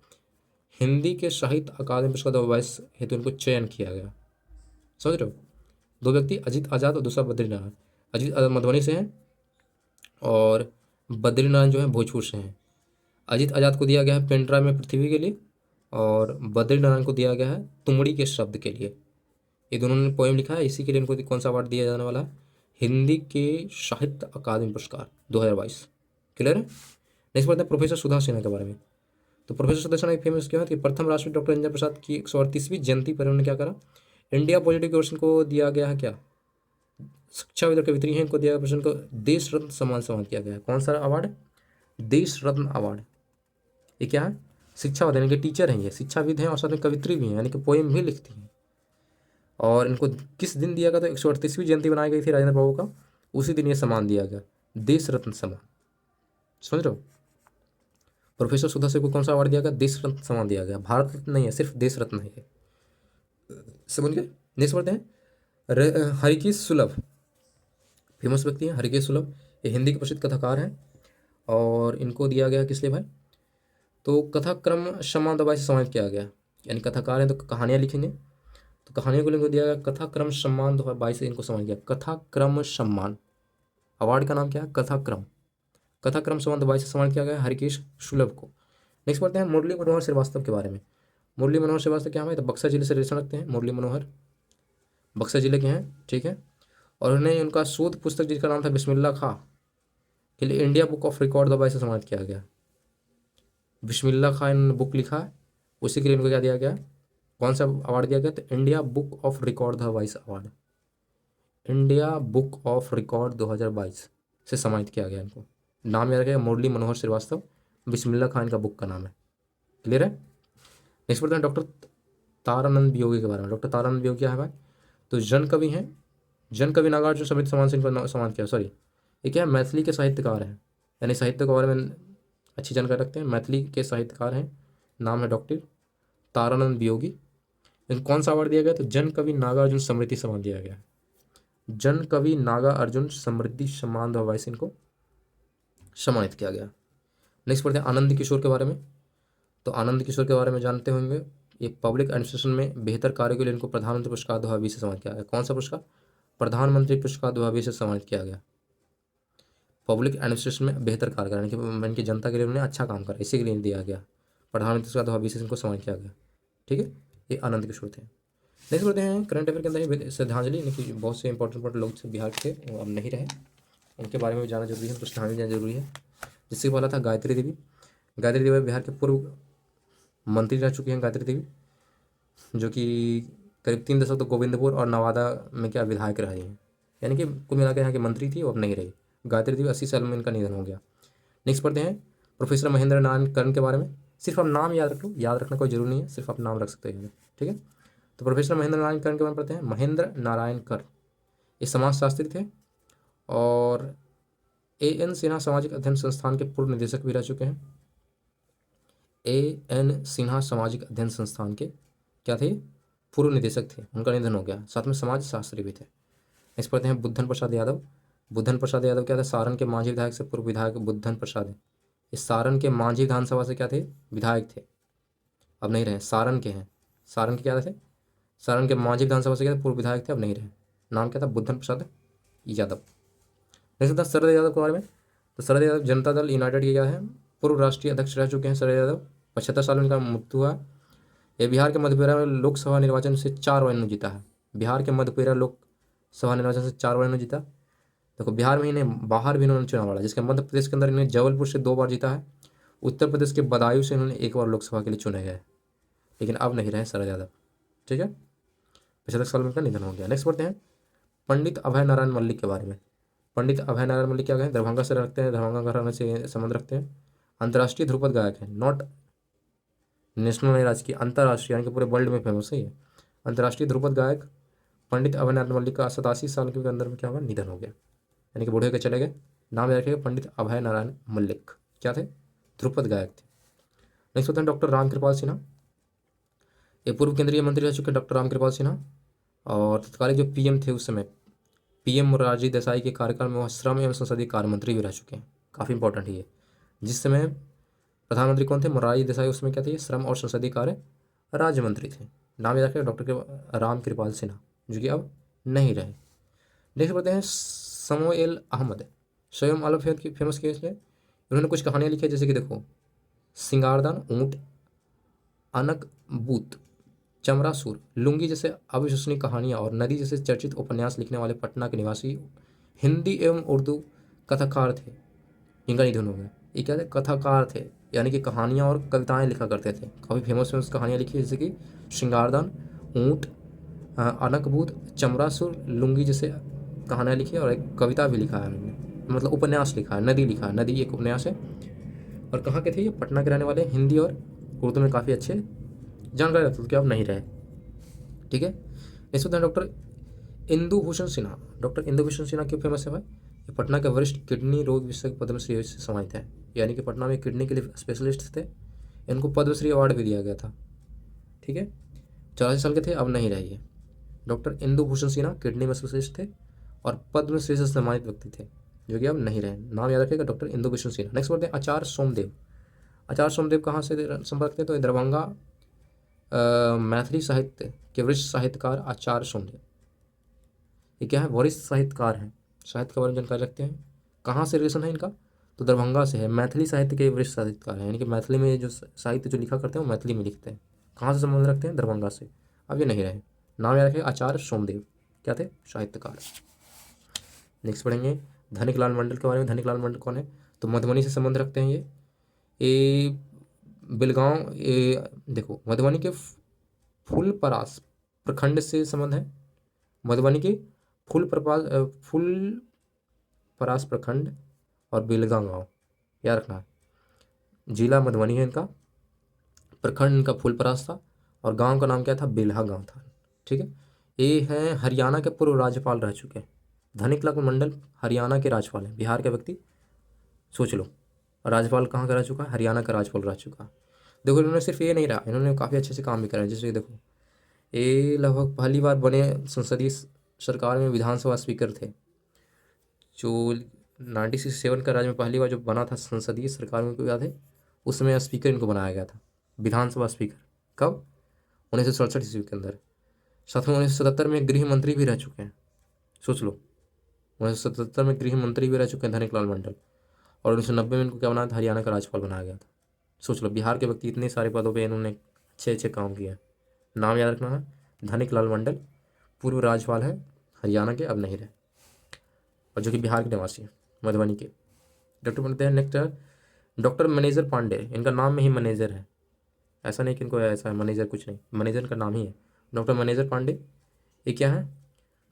[SPEAKER 1] हिंदी के साहित्य अकादमी पुरस्कार 2022 हेतु इनको चयन किया गया, समझ रहे हो। दो व्यक्ति, अजीत आज़ाद और दूसरा बद्रीनारायण। अजीत आज़ाद मधुबनी से हैं और बद्रीनारायण जो है भोजपुर से हैं। अजीत आज़ाद को दिया गया है पेनड्राय में पृथ्वी के लिए, और बद्रीनारायण को दिया गया है तुमड़ी के शब्द के लिए। ये दोनों ने पोएम लिखा है, इसी के लिए इनको कौन सा अवार्ड दिया जाने वाला है, हिंदी के साहित्य अकादमी पुरस्कार 2022। क्लियर है। नेक्स्ट बात है प्रोफेसर सुधा सिन्हा के बारे में। तो प्रोफेसर सुधा सिन्हा फेमस क्या है कि प्रथम राष्ट्रपति डॉक्टर राजेंद्र प्रसाद की 138वीं जयंती पर उन्होंने क्या करा, इंडिया पॉजिटिव क्वेश्चन को दिया गया है क्या, शिक्षाविद और कवित्री हैं, इनको दिया गया प्रश्न को देश रत्न सम्मान सम्मान किया गया है। कौन सा अवार्ड, देश रत्न अवार्ड। ये क्या है, शिक्षाविद यानी कि टीचर हैं, ये शिक्षाविद हैं और साथ में कवित्री भी हैं, यानी कि पोएम भी लिखती हैं। और इनको किस दिन दिया गया, तो 138वीं जयंती बनाई गई थी राजेंद्र बाबू का, उसी दिन ये सम्मान दिया गया, देश रत्न सम्मान, समझ रहे हो। प्रोफेसर सुधा सिन्हा को कौन सा अवार्ड दिया गया, देश रत्न सम्मान दिया गया, भारत रत्न नहीं है, सिर्फ देश रत्न है ये, समझ गए। नेक्स्ट बढ़ते हैं हरिकेश सुलभ, फेमस व्यक्ति हैं हरिकेश सुलभ, ये हिंदी के प्रसिद्ध कथाकार हैं, और इनको दिया गया किस लिए भाई, तो कथा क्रम सम्मान 2022 से सम्मानित किया गया, यानी कथाकार हैं तो कहानियाँ लिखेंगे, तो कहानियों को इनको दिया गया कथा क्रम सम्मान 2022 से इनको सम्मानित किया। कथा क्रम सम्मान अवार्ड का नाम क्या है, कथा क्रम सम्मान 2022 से सम्मानित किया गया हरिकेश सुलभ को। नेक्स्ट पढ़ते हैं मुरली मनोहर श्रीवास्तव के बारे में। मुरली मनोहर श्रीवास्तव क्या है, तो बक्सर जिले से रिलेशन रखते हैं, मुरली मनोहर बक्सर जिले के हैं, ठीक है। और उन्हें उनका शोध पुस्तक जिसका नाम था बिस्मिल्लाह खां के लिए इंडिया बुक ऑफ रिकॉर्ड 2022 से सम्मानित किया गया। बिस्मिल्लाह खां इन्होंने बुक लिखा है, उसी के लिए इनको क्या दिया गया, कौन सा अवार्ड दिया गया, तो India book of record 2022 award, India book of record 2022 से सम्मानित किया गया इनको। नाम याद रखेगा मुरली मनोहर श्रीवास्तव, बिस्मिल्लाह खां इनका बुक का नाम है। क्लियर है। नेक्स्ट पढ़ते हैं डॉक्टर तारानंद वियोगी के बारे में। डॉक्टर तारानंद वियोगी क्या है भाई, तो जन कवि हैं, जन कवि नागार्जुन समिति सम्मान से इनको सम्मान किया, सॉरी ये क्या है, मैथिली के साहित्यकार हैं, यानी साहित्य के बारे में अच्छी जानकारी रखते हैं, मैथिली के साहित्यकार हैं, नाम है डॉक्टर तारानंद वियोगी। इनको कौन सा अवार्ड दिया गया, तो जन कवि नागार्जुन समृद्धि सम्मान दिया गया, जन कवि नागा अर्जुन समृद्धि सम्मान 2022 इनको सम्मानित किया गया। नेक्स्ट पढ़ते हैं आनंद किशोर के बारे में। तो आनंद किशोर के बारे में जानते होंगे। ये पब्लिक एडमिनिस्ट्रेशन में बेहतर कार्य के लिए इनको प्रधानमंत्री पुरस्कार 2020 से सम्मानित किया गया। कौन सा पुरस्कार? प्रधानमंत्री पुरस्कार 2020 से सम्मानित किया गया। पब्लिक एडमिनिस्ट्रेशन में बेहतर कार्य करा, यानी कि इनकी जनता के लिए उन्होंने अच्छा काम करा, इसी के लिए दिया गया। प्रधानमंत्री पुरस्कार 2020 से इनको सम्मानित किया गया। ठीक है, ये आनंद किशोर थे। नेक्स्ट बढ़ते हैं करंट अफेयर के अंदर ही श्रद्धांजलि, यानी कि बहुत से इंपॉर्टेंट लोग थे बिहार के, वो अब नहीं रहे, उनके बारे में भी जानना जरूरी है, तो श्रद्धांजलि देना जरूरी है। जिससे बोला था गायत्री देवी। गायत्री देवी बिहार के पूर्व मंत्री रह चुकी हैं गायत्री देवी, जो कि करीब 3 दशक तो गोविंदपुर और नवादा में क्या विधायक रही हैं, यानी कि कुल मिलाकर यहाँ की मंत्री थी, वो अब नहीं रही। गायत्री देवी 80 साल में इनका निधन हो गया। नेक्स्ट पढ़ते हैं प्रोफेसर महेंद्र नारायण कर्ण के बारे में। सिर्फ आप नाम याद रख लो, याद रखना कोई जरूरी नहीं है, सिर्फ आप नाम रख सकते हैं। ठीक है, तो प्रोफेसर महेंद्र नारायण कर्ण के बारे में पढ़ते हैं। महेंद्र नारायण कर्ण ये समाजशास्त्री थे और A.N. सिन्हा सामाजिक अध्ययन संस्थान के पूर्व निदेशक भी रह चुके हैं। A.N. सिन्हा सामाजिक अध्ययन संस्थान के क्या थे? पूर्व निदेशक थे, उनका निधन हो गया। साथ में समाज शास्त्री भी थे। नेक्स्ट पढ़ते हैं बुद्धन प्रसाद यादव। बुद्धन प्रसाद यादव क्या थे? सारण के मांझी विधायक से पूर्व विधायक बुद्धन प्रसाद है। इस सारण के मांझी विधानसभा से क्या थे? विधायक थे, अब नहीं रहे। सारण के हैं, सारण के क्या थे? सारण के मांझी विधानसभा से क्या थे? पूर्व विधायक थे, अब नहीं रहे। नाम क्या था? बुद्धन प्रसाद यादव। नेक्स्ट था शरद यादव के बारे में। तो शरद यादव जनता दल यूनाइटेड के क्या है? पूर्व राष्ट्रीय अध्यक्ष रह चुके हैं शरद यादव। 75 साल में इनका मृत्यु हुआ। ये बिहार के मधेपुरा में लोकसभा निर्वाचन से 4 बार इन्होंने जीता है। बिहार के मधेपुरा लोकसभा निर्वाचन से 4 बार इन्होंने जीता। देखो बिहार में इन्हें बाहर भी इन्होंने चुनाव लड़ा, जिसके मध्य प्रदेश के अंदर इन्हें जबलपुर से 2 बार जीता है। उत्तर प्रदेश के बदायूं से इन्होंने 1 बार लोकसभा के लिए चुने गए, लेकिन अब नहीं रहे शरद यादव। ठीक है, 75 साल में इनका निधन हो गया। नेक्स्ट बढ़ते हैं पंडित अभय नारायण मल्लिक के बारे में। पंडित अभय नारायण मल्लिक क्या है? दरभंगा से रखते हैं, दरभंगा घराने से संबंध रखते हैं। अंतर्राष्ट्रीय ध्रुपद गायक है, नॉट नेशनल नहीं राजकीय, अंतर्राष्ट्रीय, यानी कि पूरे वर्ल्ड में फेमस है ये। अंतर्राष्ट्रीय ध्रुपद गायक पंडित अभय नारायण मल्लिक का 87 साल के अंदर में क्या हुआ? निधन हो गया, यानी कि बूढ़े के चले गए। नाम याद रखिएगा, पंडित अभय नारायण मल्लिक क्या थे? ध्रुपद गायक थे। नेक्स्ट होता है डॉक्टर रामकृपाल सिन्हा। ये पूर्व केंद्रीय मंत्री रह चुके डॉक्टर रामकृपाल सिन्हा, और तत्कालीन जो पीएम थे उस समय पीएम मोरारजी देसाई के कार्यकाल में वह श्रम एवं संसदीय कार्य मंत्री भी रह चुके हैं। काफ़ी इंपॉर्टेंट है ये। जिस समय प्रधानमंत्री कौन थे? मोरारजी देसाई, उसमें क्या थे? श्रम और संसदीय कार्य राज्य मंत्री थे। नाम याद रखें डॉक्टर रामकृपाल सिन्हा, जो कि अब नहीं रहे। नेक्स्ट बढ़ते हैं समोएल अहमद। स्वयं आलम फेमस किए इसलिए इन्होंने कुछ कहानियाँ लिखी है, जैसे कि देखो सिंगारदान, ऊँट, अनक बूत, चमरासुर, लुंगी जैसे अविश्वसनीय कहानियाँ और नदी जैसे चर्चित उपन्यास लिखने वाले पटना के निवासी हिंदी एवं उर्दू कथाकार थे, इनका निधन हो गया। ये क्या थे? कथाकार थे, यानी कि कहानियाँ और कविताएं लिखा करते थे। काफ़ी फेमस फेमस कहानियाँ लिखी जैसे कि श्रृंगारदान, ऊँट, अनकबूत, चमरासुर, लुंगी जैसे कहानियाँ लिखी है, और एक कविता भी लिखा है उन्होंने, मतलब उपन्यास लिखा है। नदी लिखा है, नदी एक उपन्यास है। और कहाँ के थे ये? पटना के रहने वाले, हिंदी और उर्दू में काफ़ी अच्छे जानकारी रखते थे, कि अब नहीं रहे। ठीक है, नेक्स्ट होता है डॉक्टर इंदु भूषण सिन्हा। डॉक्टर इंदु भूषण सिन्हा क्यों फेमस है भाई? ये पटना के वरिष्ठ किडनी रोग विशेषज्ञ पद्मश्री से सम्मानित है, यानी कि पटना में किडनी के लिए स्पेशलिस्ट थे, इनको पद्मश्री अवार्ड भी दिया गया था। ठीक है, 84 साल के थे, अब नहीं रहे। डॉक्टर इंदु भूषण सिन्हा किडनी में स्पेशलिस्ट थे और पद्मश्री से सम्मानित व्यक्ति थे, जो कि अब नहीं रहे। नाम याद रखिएगा, डॉक्टर इंदु भूषण सिन्हा। नेक्स्ट बढ़ते हैं आचार्य सोमदेव। आचार्य सोमदेव कहाँ से संपर्क थे? तो दरभंगा मैथिली साहित्य के वरिष्ठ साहित्यकार आचार्य सोमदेव। ये क्या है? वरिष्ठ साहित्यकार हैं, साहित्य के बारे में जानकारी रखते हैं। कहाँ से रिलेशन है इनका? तो दरभंगा से है। मैथिली साहित्य के वरिष्ठ साहित्यकार हैं, यानी कि मैथिली में जो साहित्य जो लिखा करते हैं वो मैथिली में लिखते हैं। कहाँ से संबंध रखते हैं? दरभंगा से। अब ये नहीं रहे। नाम याद रखें, आचार्य सोमदेव क्या थे? साहित्यकार। नेक्स्ट पढ़ेंगे धनिक लाल मंडल के बारे में। धनिक लाल मंडल कौन है? तो मधुबनी से संबंध रखते हैं ये बिलगांव, ये देखो मधुबनी के फूलपरास प्रखंड से संबंध है। मधुबनी के फूलपरास प्रखंड और बिलगांव गाँव याद रखना है। जिला मधुबनी है इनका, प्रखंड इनका फूलपरास था और गांव का नाम क्या था? बिल्हा गांव था। ठीक है, ये हैं हरियाणा के पूर्व राज्यपाल रह चुके हैं। धनिक लाल मंडल हरियाणा के राज्यपाल हैं, बिहार के व्यक्ति, सोच लो। राज्यपाल कहाँ का रह चुका है? हरियाणा का राज्यपाल रह चुका है। देखो इन्होंने सिर्फ ये नहीं रहा, इन्होंने काफ़ी अच्छे से काम भी करा है। जैसे देखो ये लगभग पहली बार बने संसदीय सरकार में विधानसभा स्पीकर थे, जो 1967 का राज्य में पहली बार जो बना था संसदीय सरकार में, को याद है? उसमें स्पीकर इनको बनाया गया था। विधानसभा स्पीकर। कब? 1967 ईस्वी के अंदर। साथ में 1977 में गृह मंत्री भी रह चुके हैं, सोच लो। 1977 में गृह मंत्री भी रह चुके हैं धनिक लाल मंडल, और 1990 में इनको क्या बनाया था, हरियाणा का राज्यपाल बनाया गया था। सोच लो, बिहार के व्यक्ति इतने सारे पदों पे इन्होंने अच्छे अच्छे काम किए हैं। नाम याद रखना है, धनिक लाल मंडल, पूर्व राज्यपाल है हरियाणा के, अब नहीं रहे, और जो कि बिहार के निवासी हैं, मधुबनी के। डॉक्टर बनते हैं नेक्स्ट है डॉक्टर मैनेजर पांडे। इनका नाम में ही मैनेजर है, ऐसा नहीं कि इनको ऐसा है मैनेजर, कुछ नहीं, मैनेजर का नाम ही है डॉक्टर मैनेजर पांडे। ये क्या है?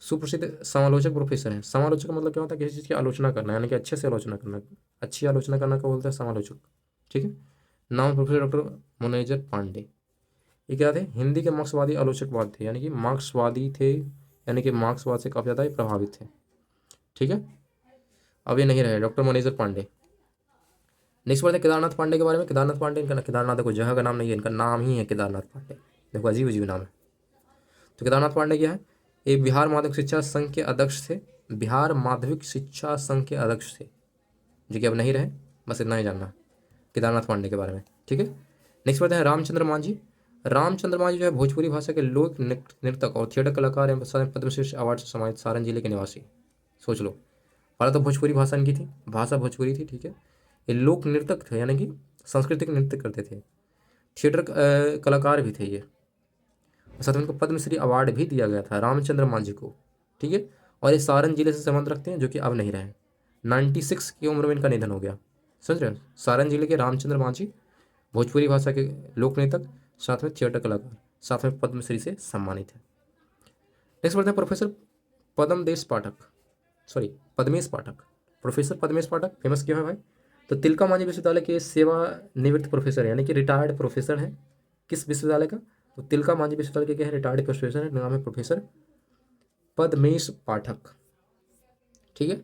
[SPEAKER 1] सुप्रसिद्ध समालोचक प्रोफेसर है। समालोचक का मतलब क्या होता है? किसी चीज़ की आलोचना करना, यानी कि अच्छे से आलोचना करना, अच्छी आलोचना करना को बोलते हैं समालोचक। ठीक है, नाम प्रोफेसर डॉक्टर मैनेजर पांडे। ये क्या थे? हिंदी के मार्क्सवादी आलोचकवाद थे, यानी कि मार्क्सवादी थे, यानी कि मार्क्सवाद से काफ़ी ज़्यादा ये प्रभावित थे। ठीक है, अब ये नहीं रहे डॉक्टर मैनेजर पांडे। नेक्स्ट बात है केदारनाथ पांडे के बारे में। केदारनाथ पांडे, इनका केदारनाथ कोई जगह का नाम नहीं है, इनका नाम ही है केदारनाथ पांडे। देखो अजीब अजीब नाम है। तो केदारनाथ पांडे क्या है? ये बिहार माध्यमिक शिक्षा संघ के अध्यक्ष थे, बिहार माध्यमिक शिक्षा संघ के अध्यक्ष थे, जो कि अब नहीं रहे। बस इतना ही जानना केदारनाथ पांडे के बारे में। ठीक है, नेक्स्ट बात है रामचंद्र मांझी। रामचंद्र मांझी जो है भोजपुरी भाषा के लोक नृतक और थिएटर कलाकार एवं पद्मश्री अवार्ड से सम्मानित सारण जिले के निवासी। सोच लो, पहले तो भोजपुरी भाषा इनकी थी, भाषा भोजपुरी थी। ठीक है, ये लोक नृतक थे, यानी कि सांस्कृतिक नृत्य करते थे, थिएटर कलाकार भी थे ये। साथ में इनको पद्मश्री अवार्ड भी दिया गया था रामचंद्र मांझी को। ठीक है, और ये सारण जिले से संबंध रखते हैं, जो कि अब नहीं रहे। 96 की उम्र में इनका निधन हो गया। समझ रहे हो? सारण जिले के रामचंद्र मांझी, भोजपुरी भाषा के लोक नृतक, साथ में थिएटर कलाकार, साथ में पद्मश्री से सम्मानित है। नेक्स्ट बढ़ते हैं प्रोफेसर पद्मदेश पाठक, सॉरी पद्मेश पाठक। प्रोफेसर पद्मेश पाठक फेमस क्यों है भाई? तो तिलका मांझी विश्वविद्यालय के सेवानिवृत्त प्रोफेसर है, यानी कि रिटायर्ड प्रोफेसर हैं। किस विश्वविद्यालय का? तो तिलका मांझी विश्वविद्यालय के क्या है? रिटायर्ड प्रोफेसर है, नाम है प्रोफेसर पद्मेश पाठक। ठीक है,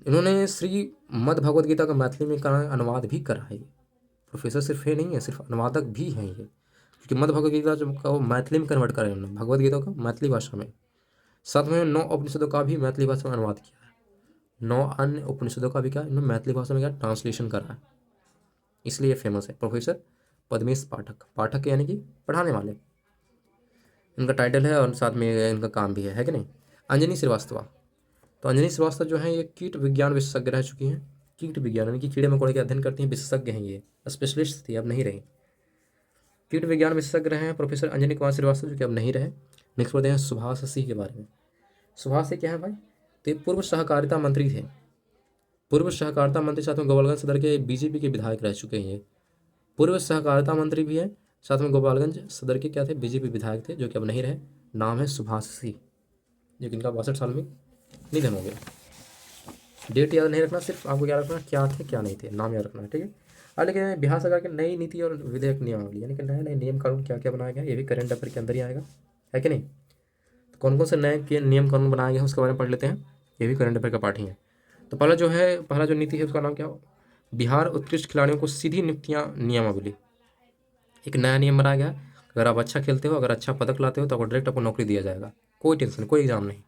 [SPEAKER 1] इन्होंने श्री मद् भगवद गीता का मैथिली में अनुवाद भी करा है। प्रोफेसर सिर्फ ये नहीं है, सिर्फ अनुवादक भी हैं ये, क्योंकि मद् भगवद गीता जो का वो मैथिली में कन्वर्ट करा है उन्होंने, भगवद गीता का मैथिली भाषा में। साथ में 9 उपनिषदों का भी मैथिली भाषा में अनुवाद किया है। 9 अन्य उपनिषदों का भी क्या इन्होंने मैथिली भाषा में क्या ट्रांसलेशन करा है, इसलिए फेमस है प्रोफेसर पद्मेश पाठक। पाठक यानी कि पढ़ाने वाले, इनका टाइटल है और साथ में इनका काम भी है कि नहीं। अंजनी श्रीवास्तव। तो अंजनी श्रीवास्तव जो है ये कीट विज्ञान विशेषज्ञ रह चुकी हैं। कीट विज्ञान यानी कि कीड़े मकोड़े के अध्ययन करती हैं, विशेषज्ञ हैं ये, स्पेशलिस्ट थी, अब नहीं रही। कीट विज्ञान विशेषज्ञ रहे हैं प्रोफेसर अंजनी कुमार श्रीवास्तव, जो कि अब नहीं रहे। नेक्स्ट बढ़ते हैं सुभाष सिंह के बारे में। सुभाष सिंह क्या है भाई? तो ये पूर्व सहकारिता मंत्री थे, पूर्व सहकारिता मंत्री, साथ में गोपालगंज सदर के बीजेपी के विधायक रह चुके हैं ये। पूर्व सहकारिता मंत्री भी हैं, साथ में गोपालगंज सदर के क्या थे? बीजेपी विधायक थे, जो कि अब नहीं रहे। नाम है सुभाष सिंह, जो कि इनका 62 साल में निधन हो गया। डेट याद नहीं रखना, सिर्फ आपको क्या रखना, क्या थे क्या नहीं थे, नाम याद रखना है। ठीक है, अब लेकिन बिहार सरकार की नई नीति और विधेयक नियमावली, यानी कि नए नए नियम कानून क्या क्या बनाया गया, ये भी करंट अफेयर के अंदर ही आएगा, है कि नहीं। तो कौन कौन से नए के नियम कानून बनाए गए हैं उसके बारे में पढ़ लेते हैं, ये भी करंट अफेयर का पार्ट ही है। तो पहला जो नीति है उसका नाम क्या हो? बिहार उत्कृष्ट खिलाड़ियों को सीधी नियुक्तियाँ नियमावली। एक नया नियम बनाया गया, अगर आप अच्छा खेलते हो, अगर अच्छा पदक लाते हो, तो आपको डायरेक्ट आपको नौकरी दिया जाएगा, कोई टेंशन, कोई एग्जाम नहीं।